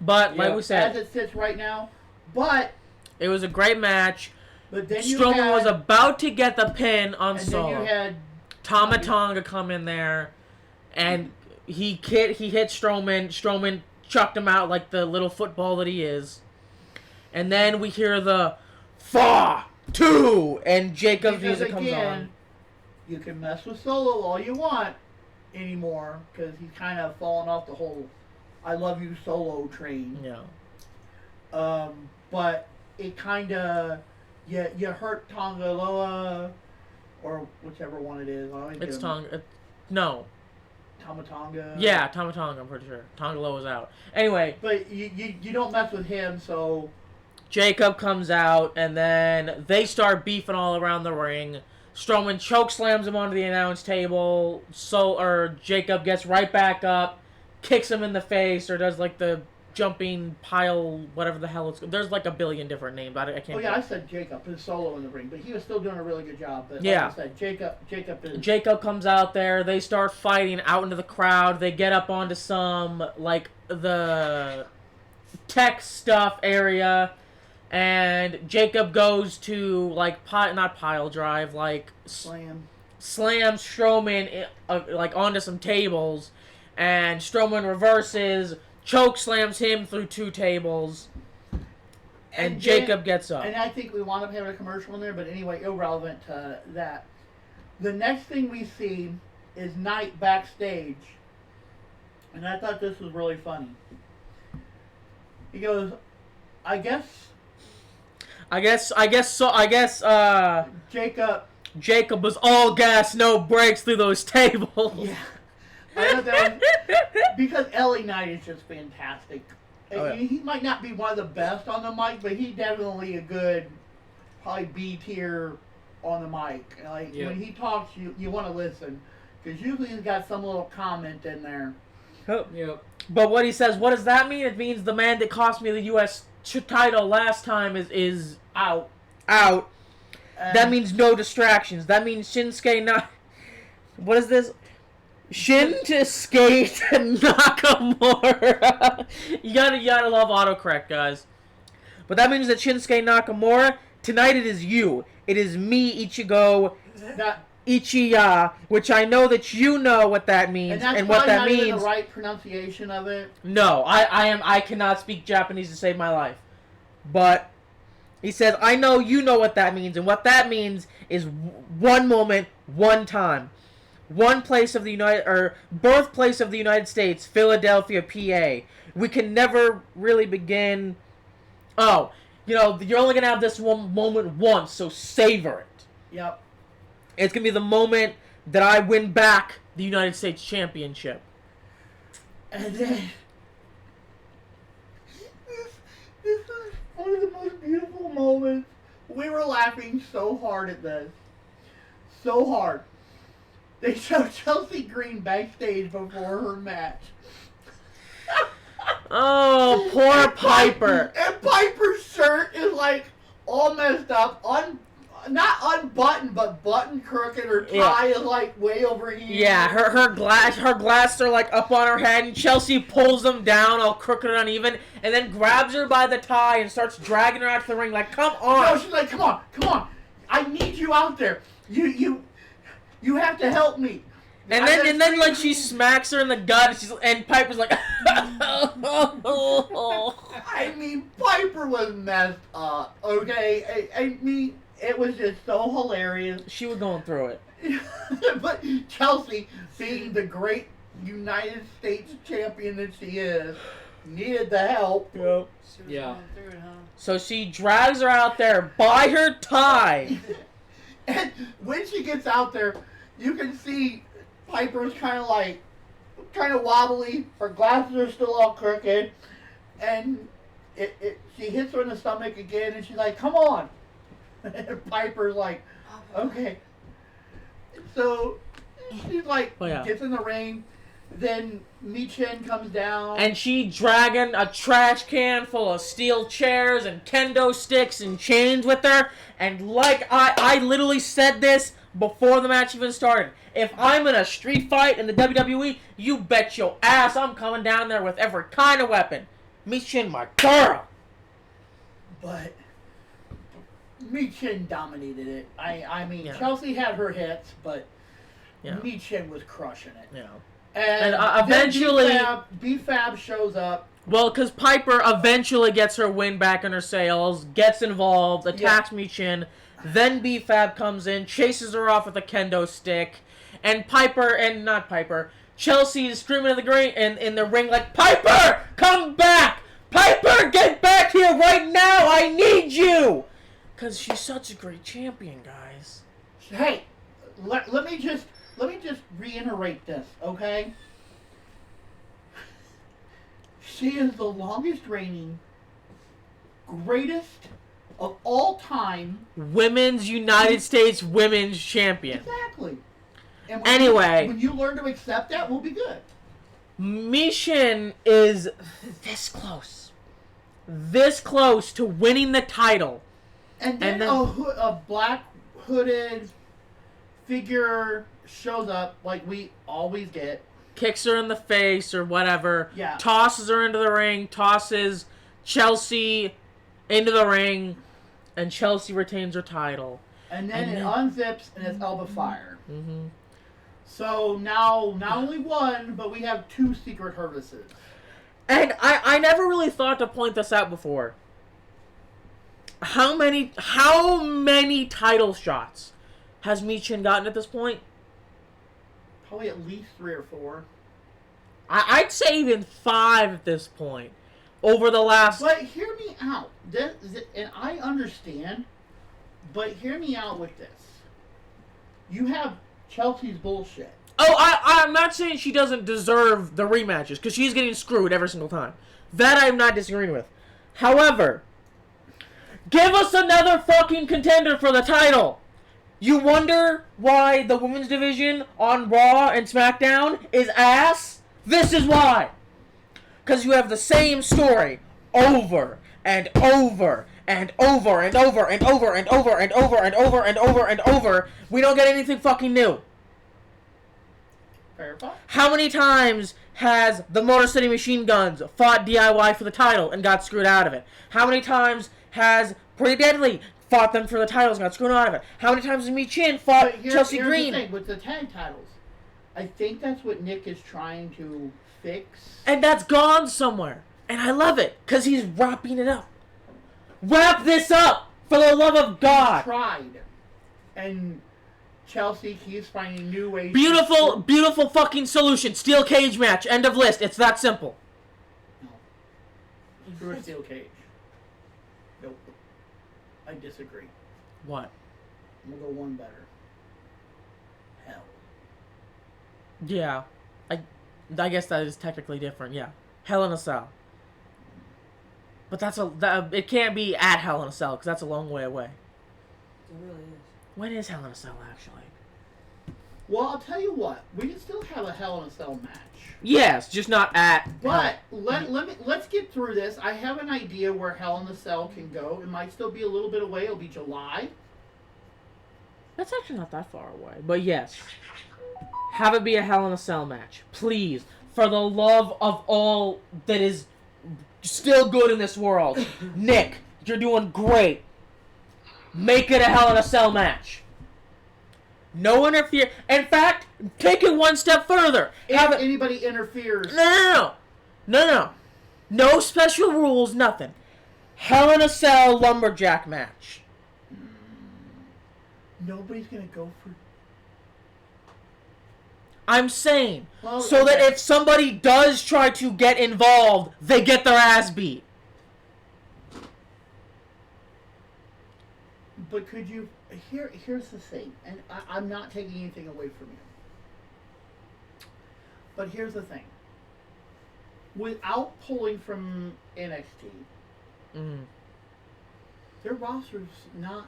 But like Yeah. we As said, it sits right now. But it was a great match. then you Strowman had, was about to get the pin on and Solo. then you had Tama Tonga come in there, and he hit Strowman. Strowman chucked him out like the little football that he is. And then we hear the Fa 2, and Jacob's because music comes again, on. you can mess with Solo all you want anymore because he's kind of fallen off the whole "I love you" Solo train. Yeah. But it kind of you hurt Tongaloa or whichever one it is. I always It's get 'em. Tonga. No. Tamatonga. Yeah, Tama Tonga, I'm pretty sure. Tongaloa's out. Anyway, But you don't mess with him, so Jacob comes out, and then they start beefing all around the ring. Strowman chokeslams him onto the announce table. Jacob gets right back up, kicks him in the face, or does like the jumping pile, whatever the hell it's. There's like a billion different names. I can't. oh yeah, I said Jacob is Solo in the ring, but he was still doing a really good job. But Yeah. like I said, Jacob is. Jacob comes out there. They start fighting out into the crowd. They get up onto some like the tech stuff area, and Jacob goes to like not pile drive, like Slam. slams Strowman like onto some tables, and Strowman reverses, choke slams him through 2 tables, and then- Jacob gets up. And I think we wound up having a commercial in there, but anyway, irrelevant to that. The next thing we see is Knight backstage, and I thought this was really funny. He goes, I guess Jacob. Jacob was all gas, no brakes through those tables. Yeah. I thought that was, because Ellie Knight is just fantastic. Oh, yeah. He might not be one of the best on the mic, but he's definitely a good, probably B tier on the mic. Like Yeah. when he talks, you want to listen because usually he's got some little comment in there. Yep. But what he says, what does that mean? It means the man that cost me the U.S. title last time is Out. out. And That means no distractions. That means Shinsuke not. What is this? Shinsuke Nakamura. you gotta love autocorrect, guys. But that means that Shinsuke Nakamura, tonight it is you. It is me, Ichigo that, Ichiya, which I know that you know what that means and that's and what probably that not even means. the right pronunciation of it. No, I cannot speak Japanese to save my life. But he says, I know you know what that means, and what that means is one moment, one time. One place of the birthplace of the United States, Philadelphia, PA. We can never really begin. Oh, you're only gonna have this one moment once, so savor it. Yep. It's gonna be the moment that I win back the United States Championship. And then this is one of the most beautiful moments. We were laughing so hard at this. So hard. They show Chelsea Green backstage before her match. Oh, poor Piper. And Piper's shirt is like all messed up. Not unbuttoned, but button crooked. Her tie is like way over here. Yeah, her glasses are like up on her head, and Chelsea pulls them down, all crooked and uneven, and then grabs her by the tie and starts dragging her out to the ring. Like, come on! No, she's like, come on! I need you out there. You have to help me. And then like she smacks her in the gut, and Piper's like, I mean, Piper was messed up. Okay, I mean, it was just so hilarious. she was going through it. But Chelsea, being the great United States champion that she is, needed the help. She was Yeah. going through it, huh? So she drags her out there by her tie. And when she gets out there, you can see Piper's kind of wobbly. Her glasses are still all crooked, and she hits her in the stomach again, and she's like, "Come on!" And Piper's like, "Okay." So she like Oh, yeah. gets in the ring. Then Michin comes down. And she dragging a trash can full of steel chairs and kendo sticks and chains with her. And like I literally said this before the match even started. If I'm in a street fight in the WWE, you bet your ass I'm coming down there with every kind of weapon. Michin, my girl. But Michin dominated it. I mean, Yeah. Chelsea had her hits, but Yeah. Michin was crushing it. Yeah. And eventually, B-Fab shows up. well, because Piper eventually gets her win back in her sails, gets involved, attacks Michin, then B-Fab comes in, chases her off with a kendo stick, and Chelsea is screaming in the ring like, Piper, come back! Piper, get back here right now! I need you! Because she's such a great champion, guys. Hey, let me just reiterate this, okay? She is the longest reigning, greatest of all time. Women's United States Women's Champion. Exactly. And Anyway. when you learn to accept that, we'll be good. Michin is this close to winning the title. And then a black hooded figure shows up like we always get. Kicks her in the face or whatever. Yeah. Tosses her into the ring. Tosses Chelsea into the ring. And Chelsea retains her title. And then it unzips and it's Elba Fire. Mm-hmm. So now, not only one, but we have two secret services. And I never really thought to point this out before. How many title shots has Michin gotten at this point? Probably at least 3 or 4. I'd say even 5 at this point. Over the last... But hear me out. And I understand, but hear me out with this. You have Chelsea's bullshit. Oh, I'm not saying she doesn't deserve the rematches, because she's getting screwed every single time. That I'm not disagreeing with. However, give us another fucking contender for the title. You wonder why the women's division on Raw and SmackDown is ass? This is why. Because you have the same story over and over and over and over and over and over and over and over and over and over. We don't get anything fucking new. Verify. How many times has the Motor City Machine Guns fought DIY for the title and got screwed out of it? How many times has Pretty Deadly fought them for the titles and got screwed out of it? How many times has Michin fought Chelsea here's Green? The thing with the tag titles. I think that's what Nick is trying to fix. And that's gone somewhere. And I love it, because he's wrapping it up. Wrap this up, for the love of God. He tried. And Chelsea keeps finding new ways. Beautiful fucking solution. Steel cage match. End of list. It's that simple. No. Screw a steel cage. Nope. I disagree. What? I'm gonna go one better. Hell. Yeah. I guess that is technically different, yeah. Hell in a Cell. But it can't be at Hell in a Cell, because that's a long way away. It really is. When is Hell in a Cell, actually? Well, I'll tell you what. We can still have a Hell in a Cell match. Yes, just not at... But let's get through this. I have an idea where Hell in a Cell can go. It might still be a little bit away. It'll be July. That's actually not that far away. But yes. Have it be a Hell in a Cell match. Please. For the love of all that is still good in this world. Nick, you're doing great. Make it a Hell in a Cell match. No interfere. In fact, take it one step further. If anybody interferes. No. No special rules, nothing. Hell in a Cell lumberjack match. Nobody's gonna go for... I'm saying, Well, so that okay. if somebody does try to get involved, they get their ass beat. But could you... Here's the thing, and I'm not taking anything away from you. But here's the thing. Without pulling from NXT, their roster's not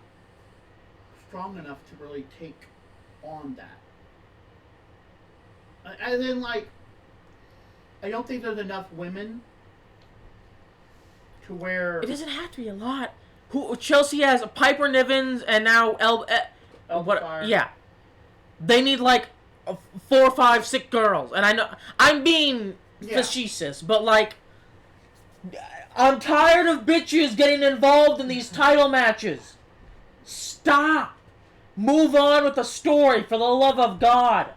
strong enough to really take on that. And then, like, I don't think there's enough women to where... It doesn't have to be a lot. Chelsea has Piper Nivens and now Fire. Yeah. They need, like, 4, 5, 6 girls. And I know... I'm being facetious, but, like... I'm tired of bitches getting involved in these title matches. Stop. Move on with the story, for the love of God.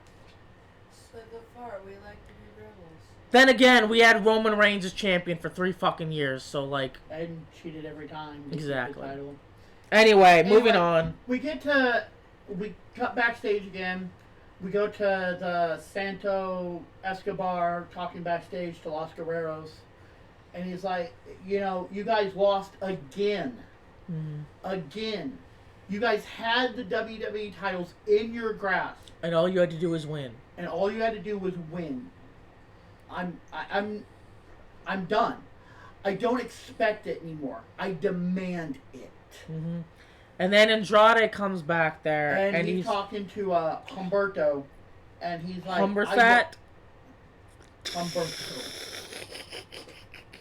Slip apart. We like to be rebels. Then again, we had Roman Reigns as champion for 3 fucking years, so, like... And cheated every time. Exactly. Anyway, moving on. We cut backstage again. We go to the Santo Escobar talking backstage to Los Guerreros. And he's like, you know, you guys lost again. Again. You guys had the WWE titles in your grasp. And all you had to do was win. And all you had to do was win. I'm done. I don't expect it anymore. I demand it. Mm-hmm. And then Andrade comes back there, and he's talking to Humberto, and he's like, Humberfat. Humberto.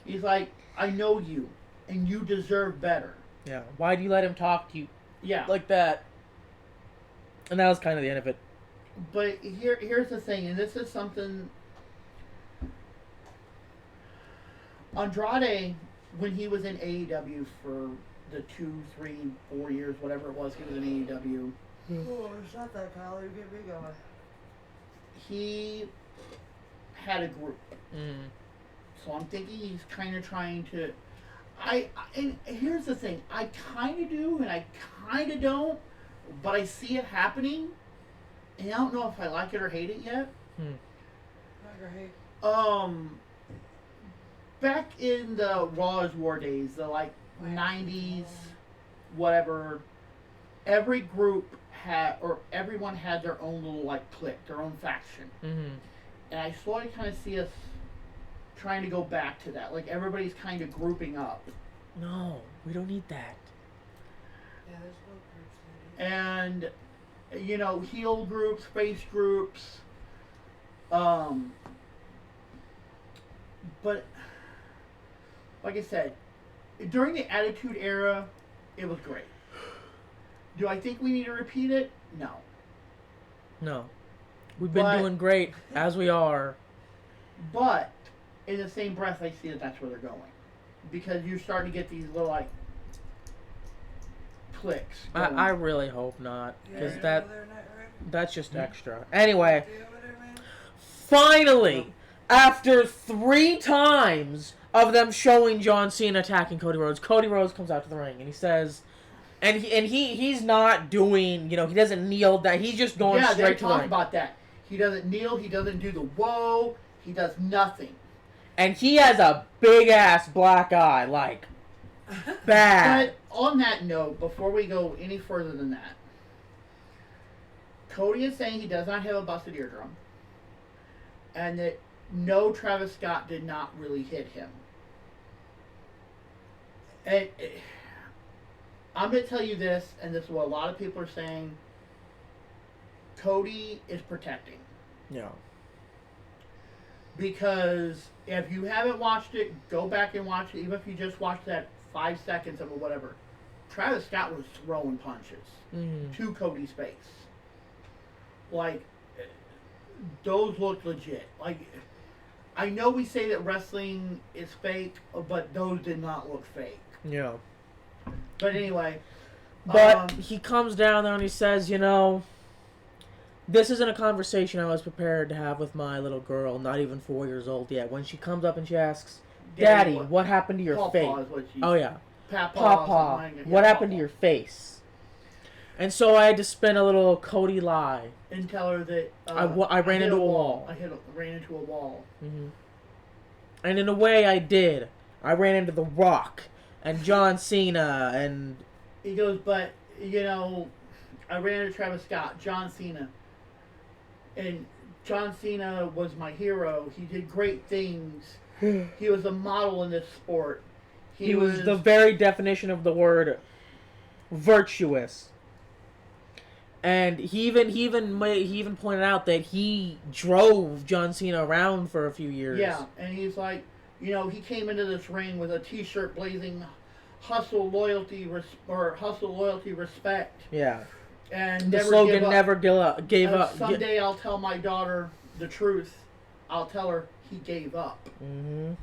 He's like, I know you, and you deserve better. Yeah. Why do you let him talk to you? Yeah. Like that. And that was kind of the end of it. But here's the thing, and this is something. Andrade, when he was in AEW for the 2, 3, 4 years, whatever it was, he was in AEW. Oh, it's not that collar. Get me going. He had a group. Mm. So I'm thinking he's kind of trying to... and here's the thing. I kind of do, and I kind of don't, but I see it happening, and I don't know if I like it or hate it yet. Back in the Raw's War days, the, like, 90s, whatever, every group had, or everyone had their own little, like, clique, their own faction. Mm-hmm. And I slowly kind of see us trying to go back to that. Like, everybody's kind of grouping up. No, we don't need that. Yeah, there's no groups. And, you know, heel groups, face groups. But, like I said, during the Attitude Era, it was great. Do I think we need to repeat it? No. No. We've been doing great, as we are. But, in the same breath, I see that that's where they're going. Because you're starting to get these little, like, clicks. I really hope not. Because Yeah, that's just extra. Anyway. Finally, after 3 times of them showing John Cena attacking Cody Rhodes comes out to the ring and he says, and he's not doing, you know, he doesn't kneel that, he's just going straight to the ring. Yeah, they talk about that. He doesn't kneel, he doesn't do the whoa, he does nothing. And he has a big ass black eye, like, bad. But on that note, before we go any further than that, Cody is saying he does not have a busted eardrum. And that no, Travis Scott did not really hit him. And I'm going to tell you this, and this is what a lot of people are saying. Cody is protecting. Yeah. Because if you haven't watched it, go back and watch it. Even if you just watched that 5 seconds of it, whatever. Travis Scott was throwing punches to Cody's face. Like, those look legit. Like, I know we say that wrestling is fake, but those did not look fake. Yeah. But anyway. But he comes down there and he says, you know, this isn't a conversation I was prepared to have with my little girl, not even 4 years old yet. When she comes up and she asks, Daddy, what happened to your face? Oh, yeah. Papa, what happened to your face? And so I had to spin a little Cody lie. And tell her that I ran into a wall. I ran into a wall. Mm-hmm. And in a way I did. I ran into The Rock and John Cena and... He goes, but, you know, I ran into Travis Scott, John Cena. And John Cena was my hero. He did great things. He was a model in this sport. He was the very definition of the word virtuous. And he even pointed out that he drove John Cena around for a few years. Yeah, and he's like, he came into this ring with a T-shirt blazing hustle, loyalty, respect. Yeah. And The never slogan give up. never gave up. Someday I'll tell my daughter the truth. I'll tell her he gave up. Mm-hmm.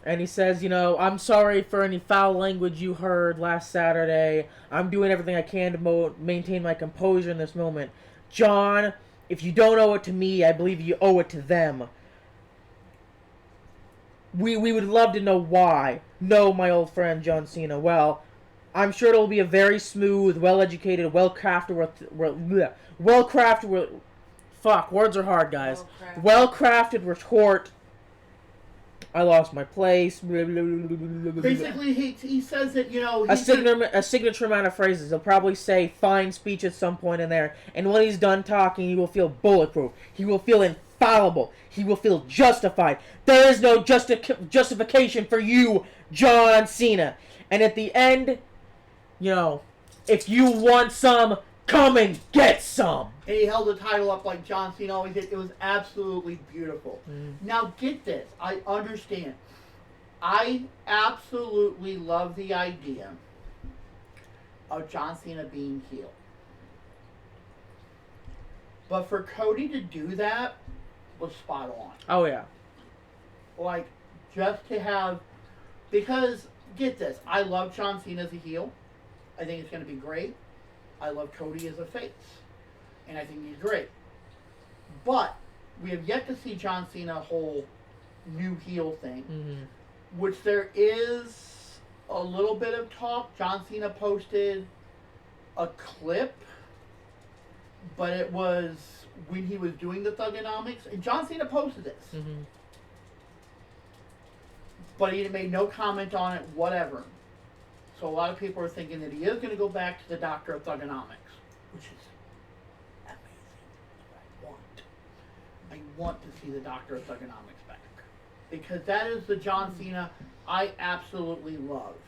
And he says, I'm sorry for any foul language you heard last Saturday. I'm doing everything I can to maintain my composure in this moment. John, if you don't owe it to me, I believe you owe it to them. We would love to know why. No, my old friend John Cena. Well, I'm sure it'll be a very smooth, well-educated, fuck, words are hard, guys. Well-crafted retort. I lost my place. Basically, he says that, a signature amount of phrases. He'll probably say fine speech at some point in there. And when he's done talking, he will feel bulletproof. He will feel infallible. He will feel justified. There is no justification for you, John Cena. And at the end, if you want some, come and get some. And he held the title up like John Cena always did. It was absolutely beautiful. Now, get this. I understand. I absolutely love the idea of John Cena being heel. But for Cody to do that was spot on. Oh, yeah. Like, just to have... Because, get this. I love John Cena as a heel. I think it's going to be great. I love Cody as a face. And I think he's great. But we have yet to see John Cena whole new heel thing. Which there is a little bit of talk. John Cena posted a clip. But it was when he was doing the Thugonomics. And John Cena posted this. But he made no comment on it, whatever. So a lot of people are thinking that he is going to go back to the Doctor of Thugonomics, which is amazing. I want to see the Doctor of Thugonomics back. Because that is the John Cena I absolutely loved.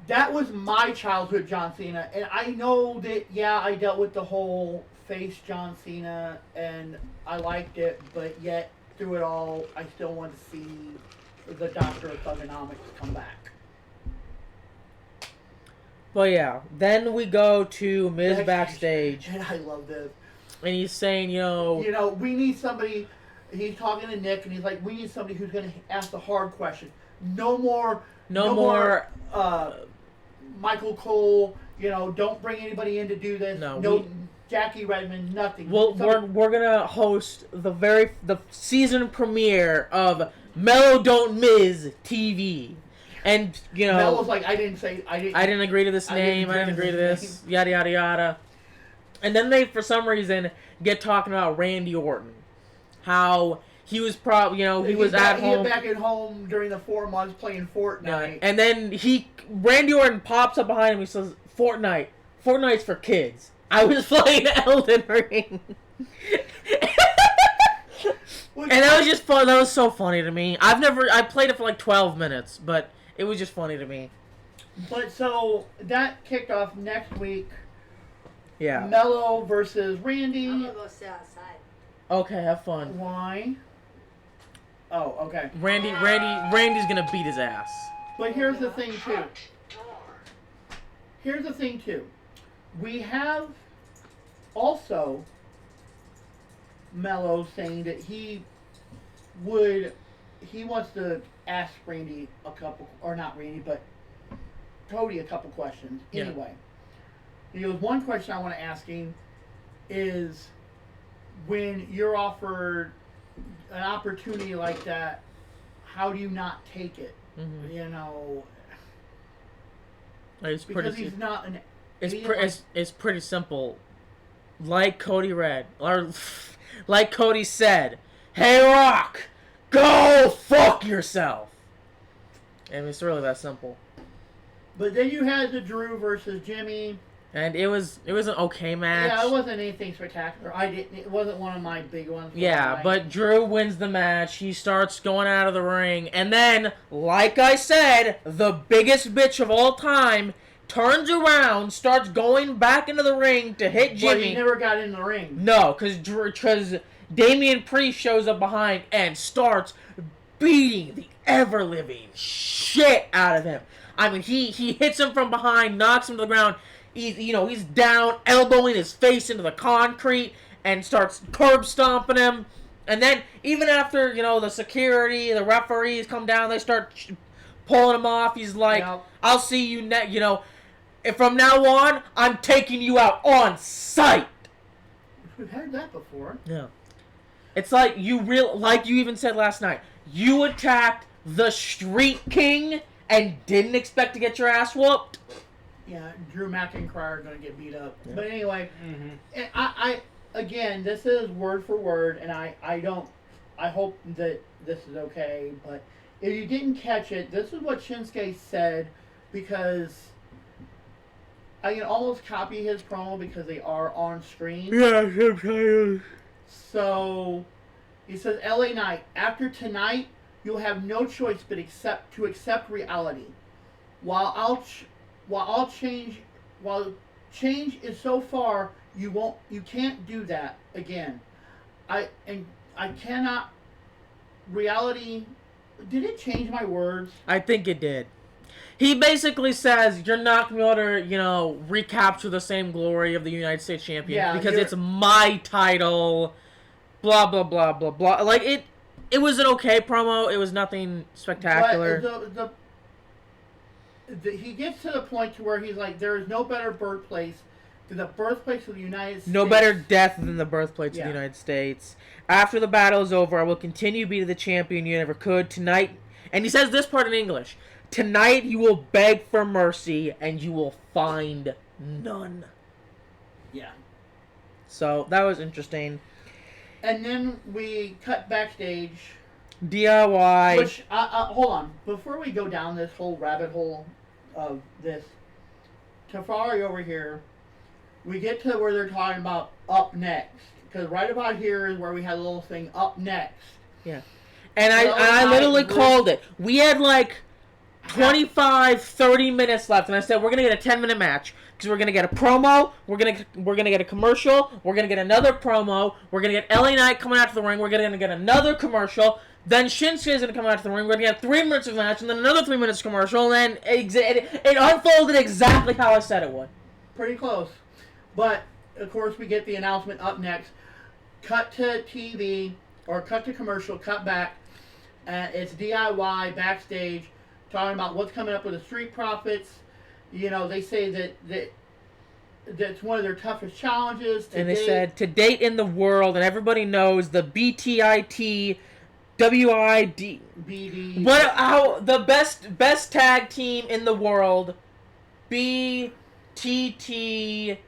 That was my childhood John Cena. And I know that, I dealt with the whole face John Cena, and I liked it, but yet, through it all, I still want to see the Doctor of Thugonomics come back. Well, yeah. Then we go to Miz backstage. And I love this. And he's saying, we need somebody... He's talking to Nick, and he's like, we need somebody who's going to ask the hard question. No more Michael Cole, don't bring anybody in to do this. No Jackie Redmond, nothing. Well, we're gonna host the season premiere of Mellow Don't Miz TV, and Mel was like, I didn't agree to this name. I didn't agree to this. Yada yada yada. And then they, for some reason, get talking about Randy Orton, how he was probably, he was at home. He was back at home during the 4 months playing Fortnite. And then Randy Orton pops up behind him. He says, Fortnite's for kids. I was playing Elden Ring. And that was just fun. That was so funny to me. I played it for like 12 minutes, but it was just funny to me. But so, that kicked off next week. Yeah. Mello versus Randy. I'm gonna go sit outside. Okay, have fun. Why? Oh, okay. Randy's gonna beat his ass. But here's the thing, too. We have also Mello saying that he wants to ask Randy Cody a couple questions. Yeah. Anyway, he goes, one question I want to ask him is, when you're offered an opportunity like that, how do you not take it? Because he's not an... It's pretty simple. Like Cody like Cody said, "Hey Rock, go fuck yourself." And it's really that simple. But then you had the Drew versus Jimmy. And it was an okay match. Yeah, it wasn't anything spectacular. It wasn't one of my big ones. Yeah, but Drew wins the match. He starts going out of the ring. And then, like I said, the biggest bitch of all time, turns around, starts going back into the ring to hit Jimmy. But he never got in the ring. No, because Damian Priest shows up behind and starts beating the ever-living shit out of him. I mean, he hits him from behind, knocks him to the ground. He's down, elbowing his face into the concrete, and starts curb stomping him. And then, even after, the security, the referees come down, they start pulling him off. He's like, Yep. I'll see you next, and from now on, I'm taking you out on sight. We've had that before. Yeah. It's like like you even said last night, you attacked the Street King and didn't expect to get your ass whooped. Yeah, Drew McIntyre are going to get beat up. Yeah. But anyway, Mm-hmm. I again, this is word for word, and I hope that this is okay, but if you didn't catch it, this is what Shinsuke said, because I can almost copy his promo because they are on screen. Yeah, sometimes. So, he says, LA Knight, after tonight, you'll have no choice but to accept reality. While change is so far, you can't do that again. I cannot. Reality. Did it change my words? I think it did. He basically says you're not going to be able to, recapture the same glory of the United States champion because it's my title. Blah blah blah blah blah. Like it was an okay promo. It was nothing spectacular. But he gets to the point to where he's like, there is no better birthplace than the birthplace of the United States. No better death than the birthplace of Yeah. the United States. After the battle is over, I will continue to be the champion you never could. Tonight, and he says this part in English, tonight you will beg for mercy and you will find none. Yeah. So, that was interesting. And then we cut backstage. DIY. Which, hold on. Before we go down this whole rabbit hole of this, Tafari over here, we get to where they're talking about up next. Because right about here is where we had a little thing, up next. Yeah. And I literally called it. We had like 25, 30 minutes left. And I said, we're going to get a 10-minute match. Because we're going to get a promo. We're gonna get a commercial. We're going to get another promo. We're going to get LA Knight coming out to the ring. We're going to get another commercial. Then Shinsuke is going to come out to the ring. We're going to get 3 minutes of match. And then another 3 minutes commercial. And then it unfolded exactly how I said it would. Pretty close. But, of course, we get the announcement up next. Cut to TV, or cut to commercial, cut back. It's DIY backstage, talking about what's coming up with the Street Profits. They say that's one of their toughest challenges. And they said, to date in the world, and everybody knows the BTIT, WID. BD. The best tag team in the world, BTT.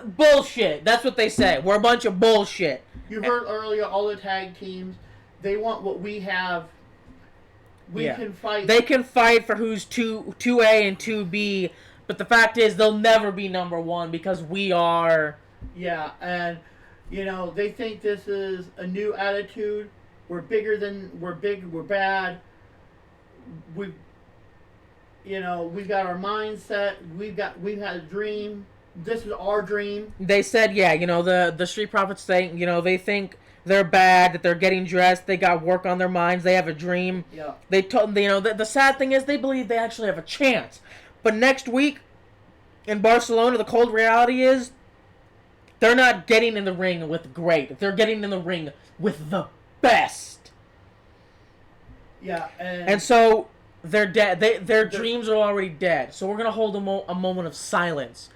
Bullshit. That's what they say. We're a bunch of bullshit. You heard earlier, all the tag teams, they want what we have. We can fight. They can fight for who's 2A and 2B, but the fact is they'll never be number one because we are. Yeah, and they think this is a new attitude. We're bigger than we're bad. We've got our mindset. We've had a dream. This is our dream. They said, the Street Profits thing, they think they're bad, that they're getting dressed, they got work on their minds, they have a dream. Yeah. They told, the sad thing is they believe they actually have a chance. But next week in Barcelona, the cold reality is they're not getting in the ring with great. They're getting in the ring with the best. Yeah, and so they're dead. Their dreams are already dead. So we're going to hold a moment of silence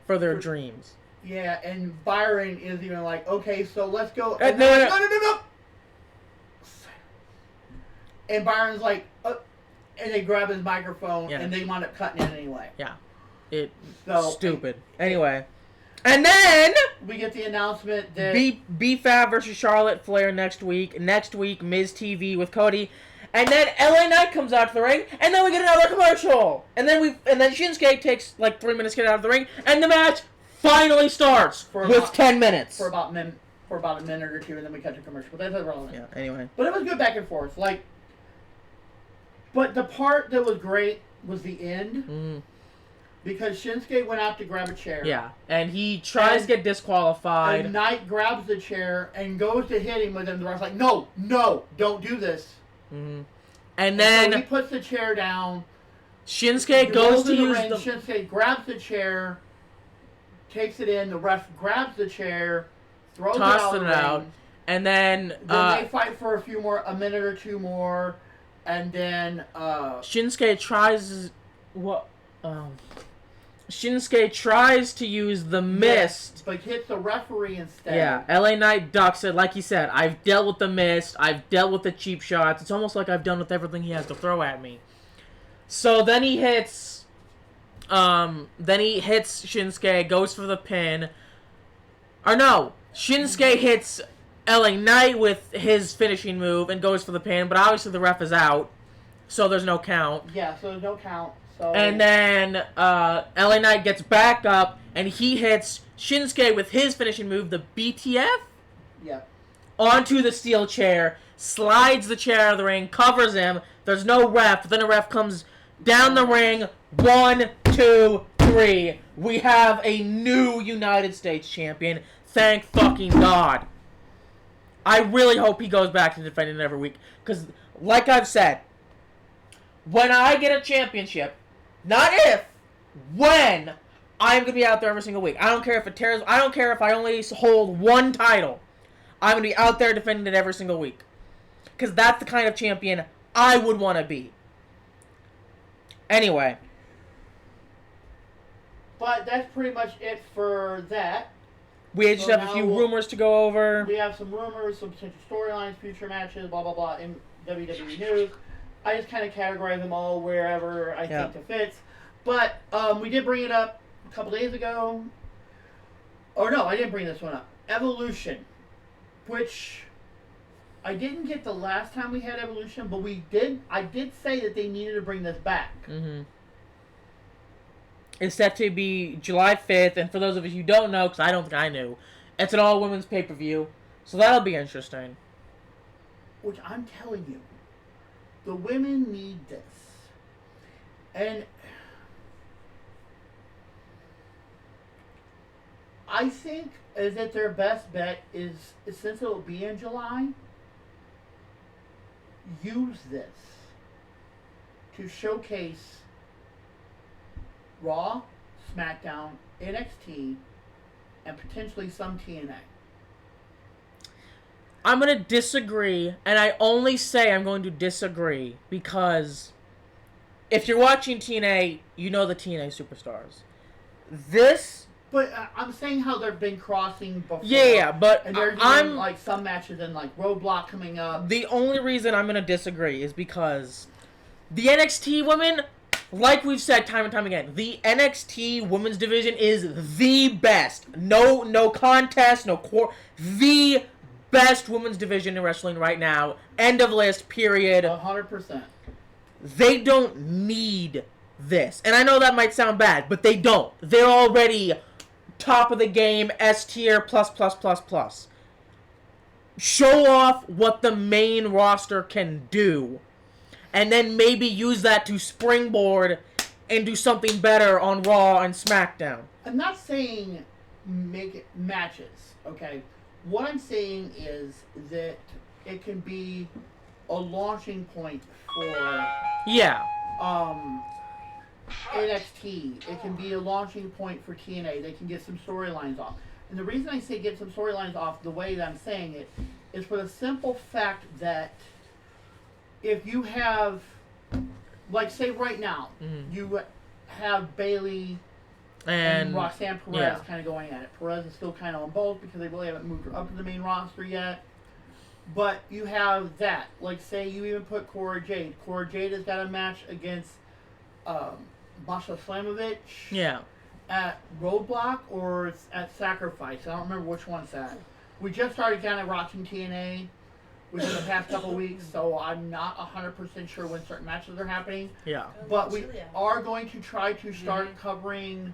for their dreams. Yeah, and Byron is even like, okay, so let's go. No. And Byron's like, and they grab his microphone, and they wind up cutting it anyway. Yeah. Stupid. Anyway. And then we get the announcement that B-Fab versus Charlotte Flair next week. Next week, Miz TV with Cody. And then LA Knight comes out to the ring, and then we get another commercial. And then Shinsuke takes like 3 minutes to get out of the ring, and the match finally starts with 10 minutes. For about a minute or two, and then we cut to commercial. But that's irrelevant. Yeah, anyway. But it was good back and forth. But the part that was great was the end. Mm. Because Shinsuke went out to grab a chair. Yeah, and he tries to get disqualified. And Knight grabs the chair and goes to hit him with him. The ref's like, no, don't do this. Mm-hmm. And then so he puts the chair down. Shinsuke goes to use the... Shinsuke grabs the chair, takes it in. The ref grabs the chair, throws it out. Tosses it out. And then they fight for a minute or two more. And then Shinsuke tries... What... Shinsuke tries to use the mist. But hits the referee instead. Yeah, LA Knight ducks it. Like he said, I've dealt with the mist. I've dealt with the cheap shots. It's almost like I've done with everything he has to throw at me. So then he hits... Shinsuke, goes for the pin. Or no, Shinsuke hits LA Knight with his finishing move and goes for the pin. But obviously the ref is out. So there's no count. Yeah, so there's no count. So... And then LA Knight gets back up, and he hits Shinsuke with his finishing move, the BTF? Yeah. Onto the steel chair, slides the chair out of the ring, covers him. There's no ref. But then a ref comes down the ring. 1, 2, 3. We have a new United States champion. Thank fucking God. I really hope he goes back to defending it every week. Because, like I've said, when I get a championship... Not if, when I'm going to be out there every single week. I don't care if it tears. I don't care if I only hold one title. I'm going to be out there defending it every single week. Because that's the kind of champion I would want to be. Anyway. But that's pretty much it for that. We just have a few rumors to go over. We have some rumors, some potential storylines, future matches, blah, blah, blah, in WWE news. I just kind of categorize them all wherever I think it fits. But we did bring it up a couple days ago. Or no, I didn't bring this one up. Evolution. Which I didn't get the last time we had Evolution, but I did say that they needed to bring this back. Mm-hmm. It's set to be July 5th, and for those of you who don't know, because I don't think I knew, it's an all-women's pay-per-view. So that'll be interesting. Which I'm telling you. The women need this. And I think that their best bet is, since it'll be in July, use this to showcase Raw, SmackDown, NXT, and potentially some TNA. I'm going to disagree, and I only say I'm going to disagree because if you're watching TNA, you know the TNA superstars. But I'm saying how they've been crossing before. Yeah, but and there's even, like, some matches and, like, Roadblock coming up. The only reason I'm going to disagree is because the NXT women, like we've said time and time again, the NXT women's division is the best. No contest, the best women's division in wrestling right now. End of list, period. 100%. They don't need this. And I know that might sound bad, but they don't. They're already top of the game, S tier, plus. Show off what the main roster can do. And then maybe use that to springboard and do something better on Raw and SmackDown. I'm not saying make it matches, okay? What I'm saying is that it can be a launching point for NXT. It can be a launching point for TNA. They can get some storylines off. And the reason I say get some storylines off the way that I'm saying it is for the simple fact that if you have, like, say right now, you have Bayley and Roxanne Perez kind of going at it. Perez is still kind of on both because they really haven't moved her up to the main roster yet. But you have that. Like, say you even put Cora Jade. Cora Jade has got a match against Masha Slamovich at Roadblock or it's at Sacrifice. I don't remember which one's that. We just started kind of watching TNA within the past couple weeks, so I'm not 100% sure when certain matches are happening. Yeah. But we are going to try to start covering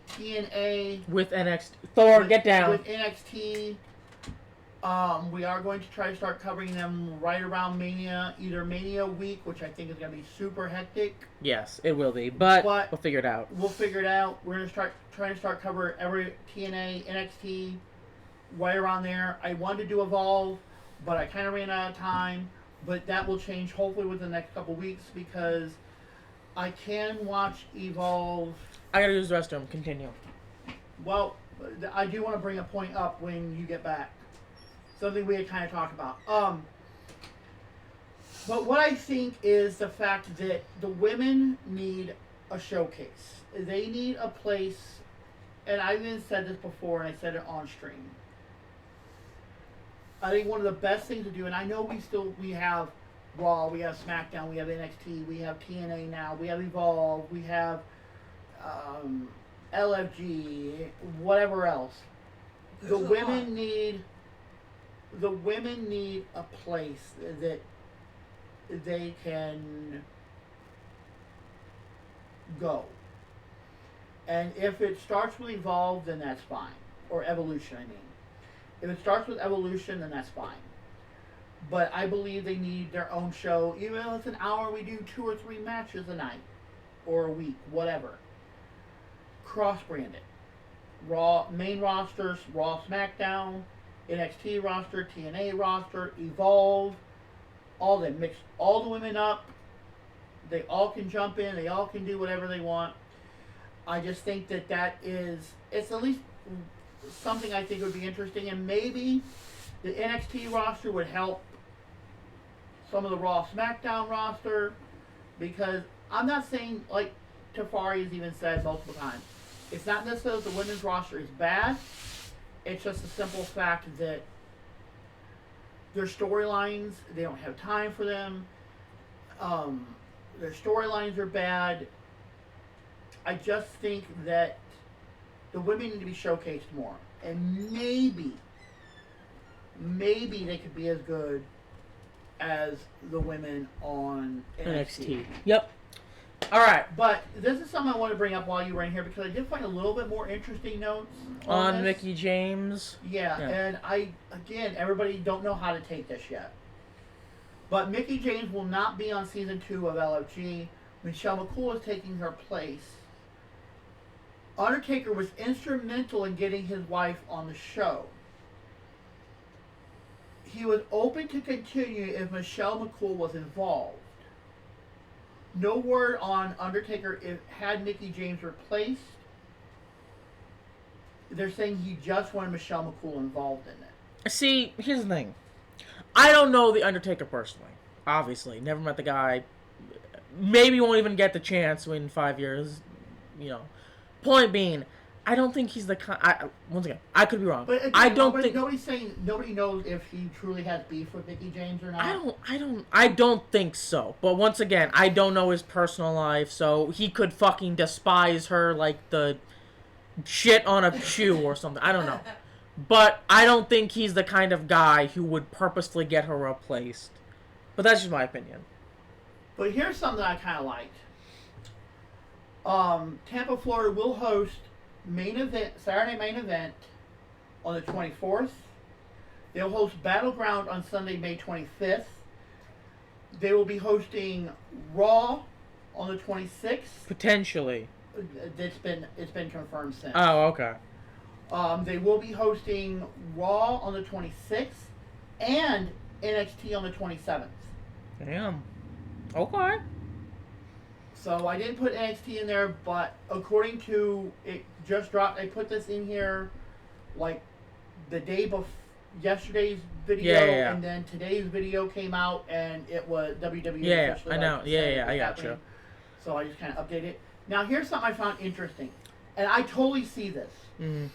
TNA with NXT. Thor, get down. With NXT. We are going to try to start covering them right around Mania, either Mania week, which I think is going to be super hectic. Yes, it will be, but But we'll figure it out. We'll figure it out. We're going to trying to start covering every TNA, NXT, right around there. I wanted to do Evolve, but I kind of ran out of time. But that will change hopefully within the next couple weeks because I can watch Evolve. I gotta use the restroom. Continue. Well, I do want to bring a point up when you get back. Something we had kind of talked about. But what I think is the fact that the women need a showcase. They need a place, and I've even said this before, and I said it on stream. I think one of the best things to do, and I know we have Raw, we have Smackdown, we have NXT, we have TNA now, we have Evolve, we have LFG, whatever else. The women need a place that they can go. And if it starts with Evolve, then that's fine. Or Evolution, I mean. If it starts with Evolution, then that's fine. But I believe they need their own show. Even if it's an hour, we do 2 or 3 matches a night. Or a week, whatever. Cross-brand it. Raw, main rosters, Raw, SmackDown, NXT roster, TNA roster, Evolve. All them. Mix all the women up. They all can jump in. They all can do whatever they want. I just think that it's at least something I think would be interesting, and maybe the NXT roster would help some of the Raw SmackDown roster, because I'm not saying, like Tafari has even said multiple times, it's not necessarily that the women's roster is bad, it's just a simple fact that their storylines, they don't have time for them, their storylines are bad. I just think that the women need to be showcased more. And maybe they could be as good as the women on NXT. Yep. All right. But this is something I want to bring up while you were in here because I did find a little bit more interesting notes on Mickie James. Yeah, and everybody don't know how to take this yet. But Mickie James will not be on season 2 of LFG. Michelle McCool is taking her place. Undertaker was instrumental in getting his wife on the show. He was open to continue if Michelle McCool was involved. No word on Undertaker had Mickie James replaced. They're saying he just wanted Michelle McCool involved in it. See, here's the thing. I don't know the Undertaker personally. Obviously, never met the guy. Maybe won't even get the chance in 5 years. You know. Point being, I don't think he's the kind. Once again, I could be wrong. But again, I don't think nobody knows if he truly has beef with Mickie James or not. I don't think so. But once again, I don't know his personal life, so he could fucking despise her like the shit on a shoe or something. I don't know. But I don't think he's the kind of guy who would purposely get her replaced. But that's just my opinion. But here's something I kind of liked. Tampa, Florida will host Saturday main event on the 24th. They'll host Battleground on Sunday, May 25th. They will be hosting Raw on the 26th. Potentially. It's been confirmed since. Oh, okay. They will be hosting Raw on the 26th and NXT on the 27th. Damn. Okay. So I didn't put NXT in there, but according to it just dropped. I put this in here like the day before yesterday's video, and then today's video came out, and it was WWE. Yeah, I know. I got you. So I just kind of updated it. Now here's something I found interesting, and I totally see this. Mm-hmm.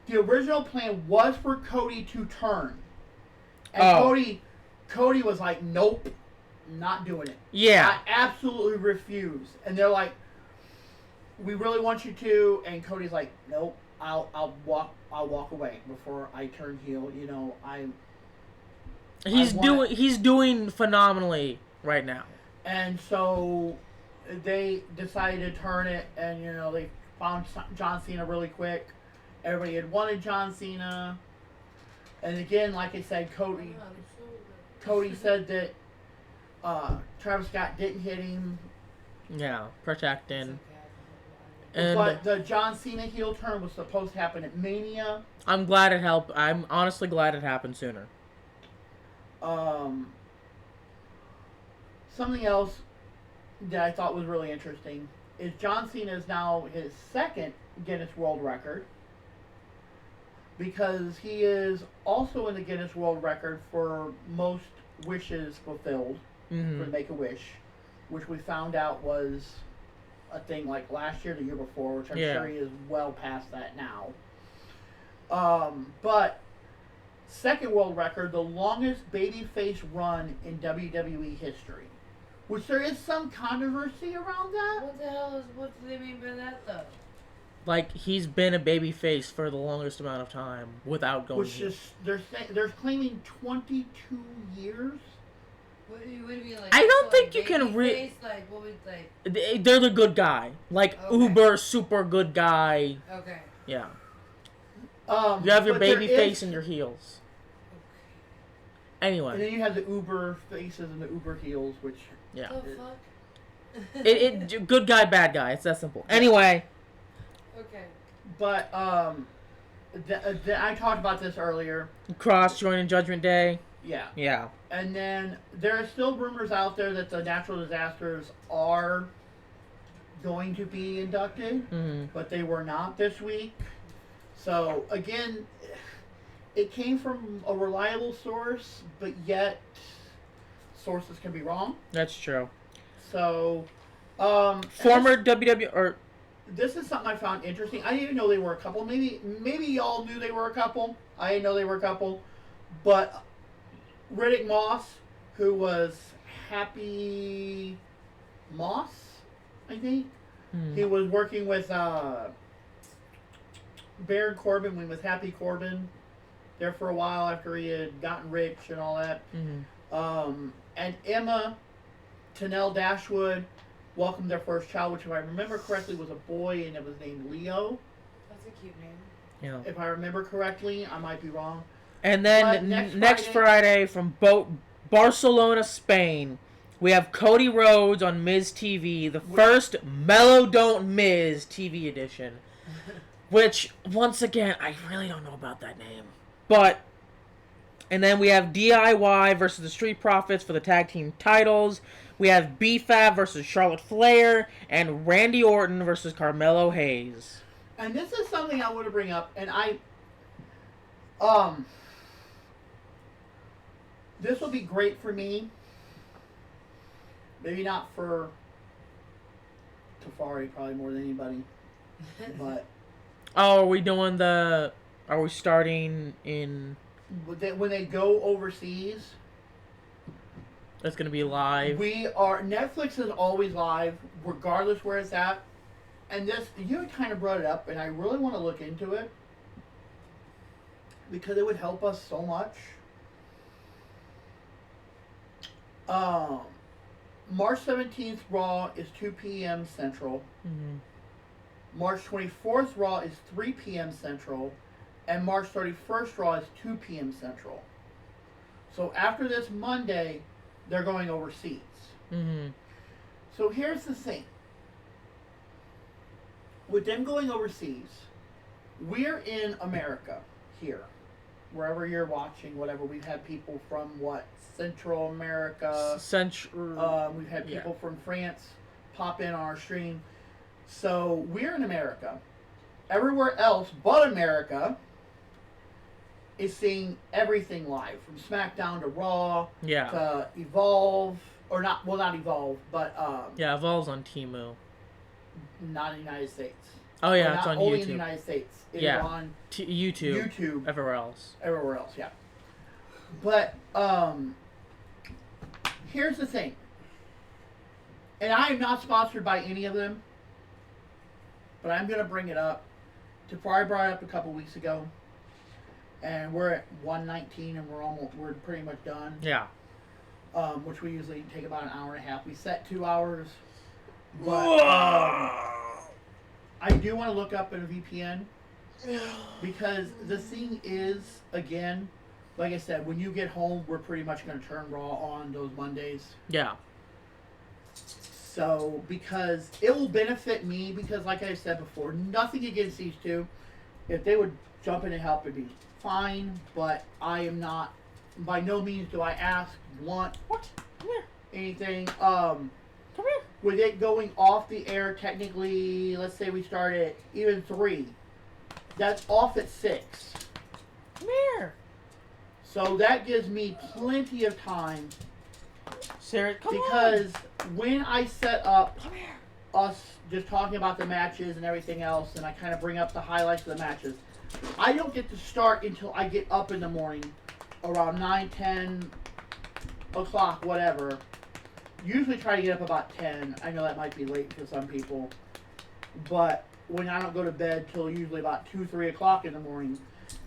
The original plan was for Cody to turn, and Cody was like, "Nope. Not doing it." Yeah. I absolutely refuse. And they're like, "We really want you to," and Cody's like, "Nope, I'll walk away before I turn heel." You know, he's doing phenomenally right now. And so they decided to turn it, and you know, they found John Cena really quick. Everybody had wanted John Cena. And again, like I said, Cody said that Travis Scott didn't hit him. Yeah, protecting. Okay. And But the John Cena heel turn was supposed to happen at Mania. I'm glad it helped. I'm honestly glad it happened sooner. Something else that I thought was really interesting is John Cena is now his second Guinness World Record, because he is also in the Guinness World Record for most wishes fulfilled for Make-A-Wish, which we found out was a thing like last year, the year before, which I'm sure he is well past that now. But second world record, the longest babyface run in WWE history, which there is some controversy around that. What do they mean by that though? Like, he's been a babyface for the longest amount of time without going. Which is they're claiming 22 years. What do you mean, like? I don't think you baby can face, like, what would like? They're the good guy, like Okay. uber super good guy. Okay. Yeah. You have your but baby there face is- and your heels. And Anyway, then you have the Uber faces and the Uber heels, which yeah. Oh fuck. Good guy, bad guy. It's that simple. Anyway. Okay. but I talked about this earlier. Cross joining Judgment Day. Yeah. Yeah. And then there are still rumors out there that the natural disasters are going to be inducted, but they were not this week. So again, it came from a reliable source, but yet sources can be wrong. That's true. So, Former WWE or this is something I found interesting. I didn't even know they were a couple. Maybe y'all knew they were a couple. I didn't know they were a couple. But Riddick Moss, who was Happy Moss, I think. He was working with Baron Corbin when he was Happy Corbin there for a while after he had gotten rich and all that. And Emma Tennell Dashwood welcomed their first child, which if I remember correctly was a boy, and it was named Leo. That's a cute name. yeah. If I remember correctly, I might be wrong. And then But next Friday from Barcelona, Spain, we have Cody Rhodes on Miz TV, the first Mellow Don't Miz TV edition. Which, once again, I really don't know about that name. But, and then we have DIY versus the Street Profits for the tag team titles. We have B-Fab versus Charlotte Flair, and Randy Orton versus Carmelo Hayes. And this is something I want to bring up, and this will be great for me. Maybe not for Tafari, probably more than anybody. But Oh, are we starting in... when they go overseas, That's going to be live. Netflix is always live, regardless where it's at. And this, you kind of brought it up, and I really want to look into it, because it would help us so much. March 17th Raw is 2 p.m. Central. March 24th Raw is 3 p.m. Central. And March 31st Raw is 2 p.m. Central. So after this Monday, they're going overseas. So here's the thing. With them going overseas, we're in America here. Wherever you're watching, whatever. We've had people from, Central America. We've had people from France pop in on our stream. So we're in America. Everywhere else but America is seeing everything live. From SmackDown to Raw to Evolve. Or not Evolve, but... Evolve's on Temu. Not in the United States. Oh, yeah, it's on only YouTube. in the United States. It's on YouTube. Everywhere else. Everywhere else, yeah. But, here's the thing. And I am not sponsored by any of them. But I'm going to bring it up. Tafari brought it up a couple weeks ago. And we're at 119 and we're pretty much done. Yeah. Which we usually take about an hour and a half. We set 2 hours. But, I do want to look up in a VPN, because the thing is, again, like I said, when you get home, we're pretty much going to turn Raw on those Mondays. Yeah. So, because it will benefit me, because like I said before, nothing against these two. If they would jump in and help, it'd be fine, but I am not, by no means do I ask, want, What? Come here. anything. Come here. With it going off the air, technically, let's say we start at even 3. That's off at 6. Come here. So that gives me plenty of time Sarah, come because when I set up on. Come here. us just talking about the matches and everything else, and I kind of bring up the highlights of the matches, I don't get to start until I get up in the morning around 9, 10 o'clock, whatever. Usually try to get up about 10. I know that might be late for some people. But when I don't go to bed till usually about 2, 3 o'clock in the morning,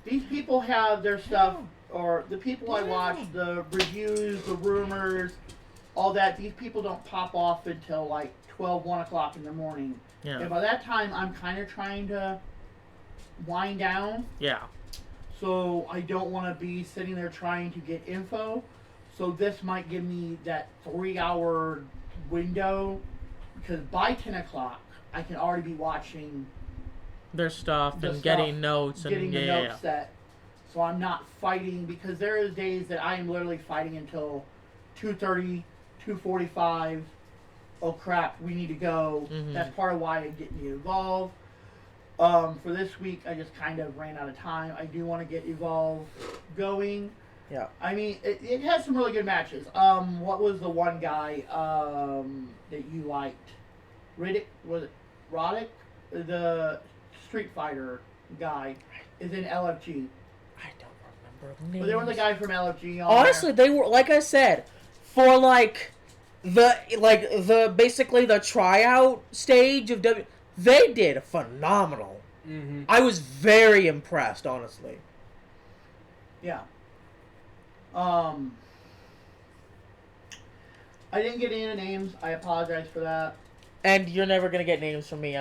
these people have their stuff, or the people I watch, the reviews, the rumors, all that, these people don't pop off until like 12, 1 o'clock in the morning. Yeah. And by that time, I'm kind of trying to wind down. Yeah. So I don't want to be sitting there trying to get info. So this might give me that 3-hour window, because by 10 o'clock, I can already be watching Their stuff the and stuff, getting notes and getting the yeah. notes set. So I'm not fighting, because there is days that I am literally fighting until 2:30, 2:45. Oh crap, we need to go. Mhm. That's part of why I didn't get Evolve. For this week, I just kind of ran out of time. I do want to get Evolve going. Yeah. I mean, it has some really good matches. What was the one guy that you liked? Riddick? Was it Roddick? The Street Fighter guy is in LFG. I don't remember the names. But there was a guy from LFG on Honestly, they were, like I said, for the basically the tryout stage of W. They did phenomenal. Mm-hmm. I was very impressed, honestly. Yeah. I didn't get any of the names. I apologize for that. And you're never gonna get names from me.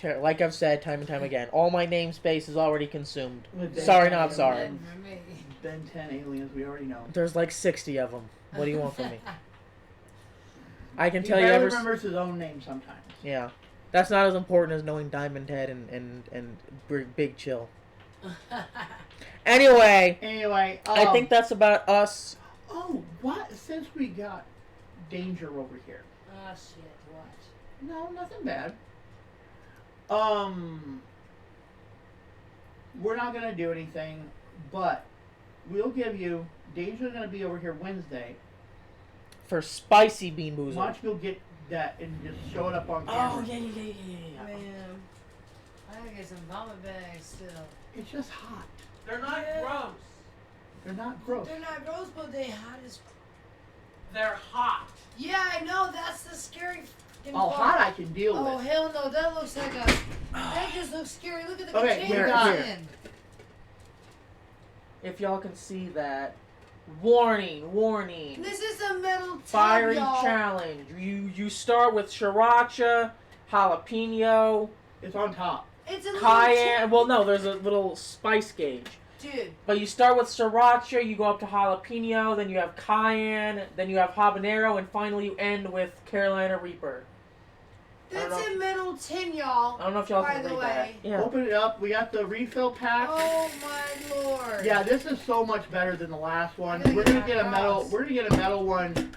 Like I've said time and time again. All my namespace is already consumed. With Ben Sorry, 10 not sorry. aliens. For me. Ben 10 aliens, we already know. There's like 60 of them. What do you want from me? I can He tell you barely ever. remembers his own name sometimes. Yeah, that's not as important as knowing Diamond Head and Big Chill. Anyway, I think that's about us. Oh, what? Since we got Danger over here. Oh shit, what? No, nothing bad. We're not gonna do anything, but we'll give you. Danger's gonna be over here Wednesday. For Spicy Bean Boozled. Why don't you go get that and just show it up on camera? Oh, yeah. Man, I gotta get some vomit bags still. It's just hot. They're not Yeah. gross. They're not gross. They're not gross, but they hot as. They're hot. Yeah, I know. That's the scary. Fucking Oh, part. hot I can deal Oh with. hell no! That looks like a. That just looks scary. Look at the Okay, container we got- it's in. If y'all can see that. Warning. This is a metal tub, Fiery y'all. challenge. You start with sriracha, jalapeno, It's on top. It's a little cayenne. Well, no, there's a little spice gauge. dude. But you start with sriracha, you go up to jalapeno, then you have cayenne, then you have habanero, and finally you end with Carolina Reaper. I don't That's know. a metal tin, y'all. I don't know if y'all By can the read way. that. Yeah. Open it up. We got the refill pack. Oh my lord. Yeah, this is so much better than the last one. I gotta We're get gonna my get a metal. cross. We're gonna get a metal one.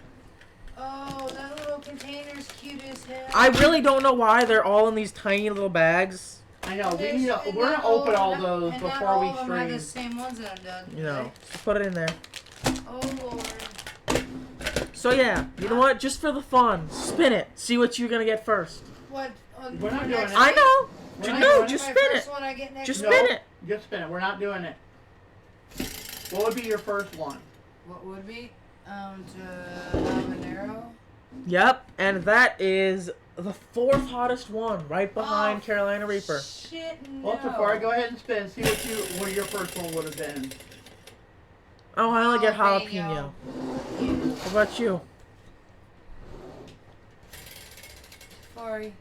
Oh, that little container's cute as hell. I really don't know why they're all in these tiny little bags. I know. We There's- need to, and we're not gonna open all and those not before all we of them are the stream. same ones that I'm done. You know, okay? just put it in there. Oh lord. So yeah, you know what? Just for the fun, spin it. See what you're gonna get first. What? We're not for doing next it. I week? know. We're not No, doing just My spin first it. one I get next Just week. spin No. it. Just spin it. We're not doing it. What would be your first one? What would be? To habanero. Yep, and that is the 4th hottest one, right behind Oh, Carolina Reaper. Shit, no. Well, before I go ahead and spin, see what your first one would have been. Oh, I only get Jalapeno. jalapeno. What about you? Sorry.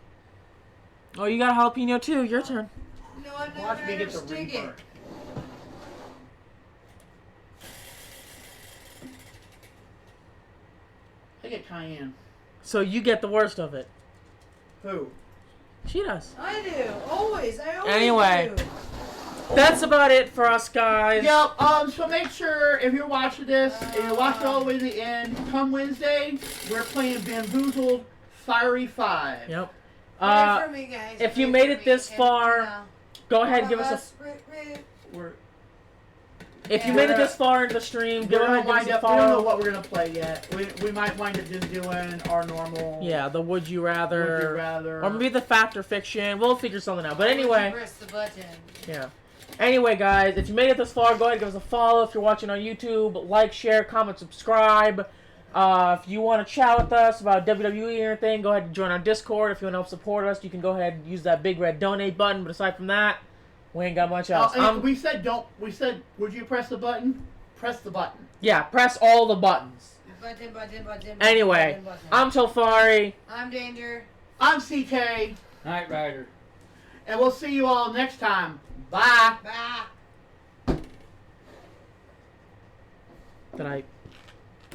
Oh, you got jalapeno too. Your turn. No, I never Watch me had get to the stick Reaper. it. cayenne. So you get the worst of it. Who? She does. I do. Always. I always Anyway. do. That's about it for us, guys. Yep. So make sure if you're watching this and you watch it all the way to the end, come Wednesday, we're playing Bamboozled Fiery 5. Yep. Pray for me, guys. if you Pray made for it me. this And, far, you know, go ahead and all give of us We're, if you Yeah. made it this far into the stream, we go don't ahead and give us wind a up. We don't know follow. what we're gonna play yet. We might wind up just doing our normal. Yeah, the would you Would rather, you rather? or maybe the fact or fiction. We'll figure something out. But Would you anyway, press the button. yeah. Anyway, guys, if you made it this far, go ahead and give us a follow. If you're watching on YouTube, like, share, comment, subscribe. If you want to chat with us about WWE or anything, go ahead and join our Discord. If you want to help support us, you can go ahead and use that big red donate button. But aside from that, we ain't got much else. And we said don't. We said, would you press the button? Press the button. Yeah, press all the buttons. Button. Anyway, button. I'm Tofari. I'm Danger. I'm CK, Knight Rider. and we'll see you all next time. Bye. Bye. Good night.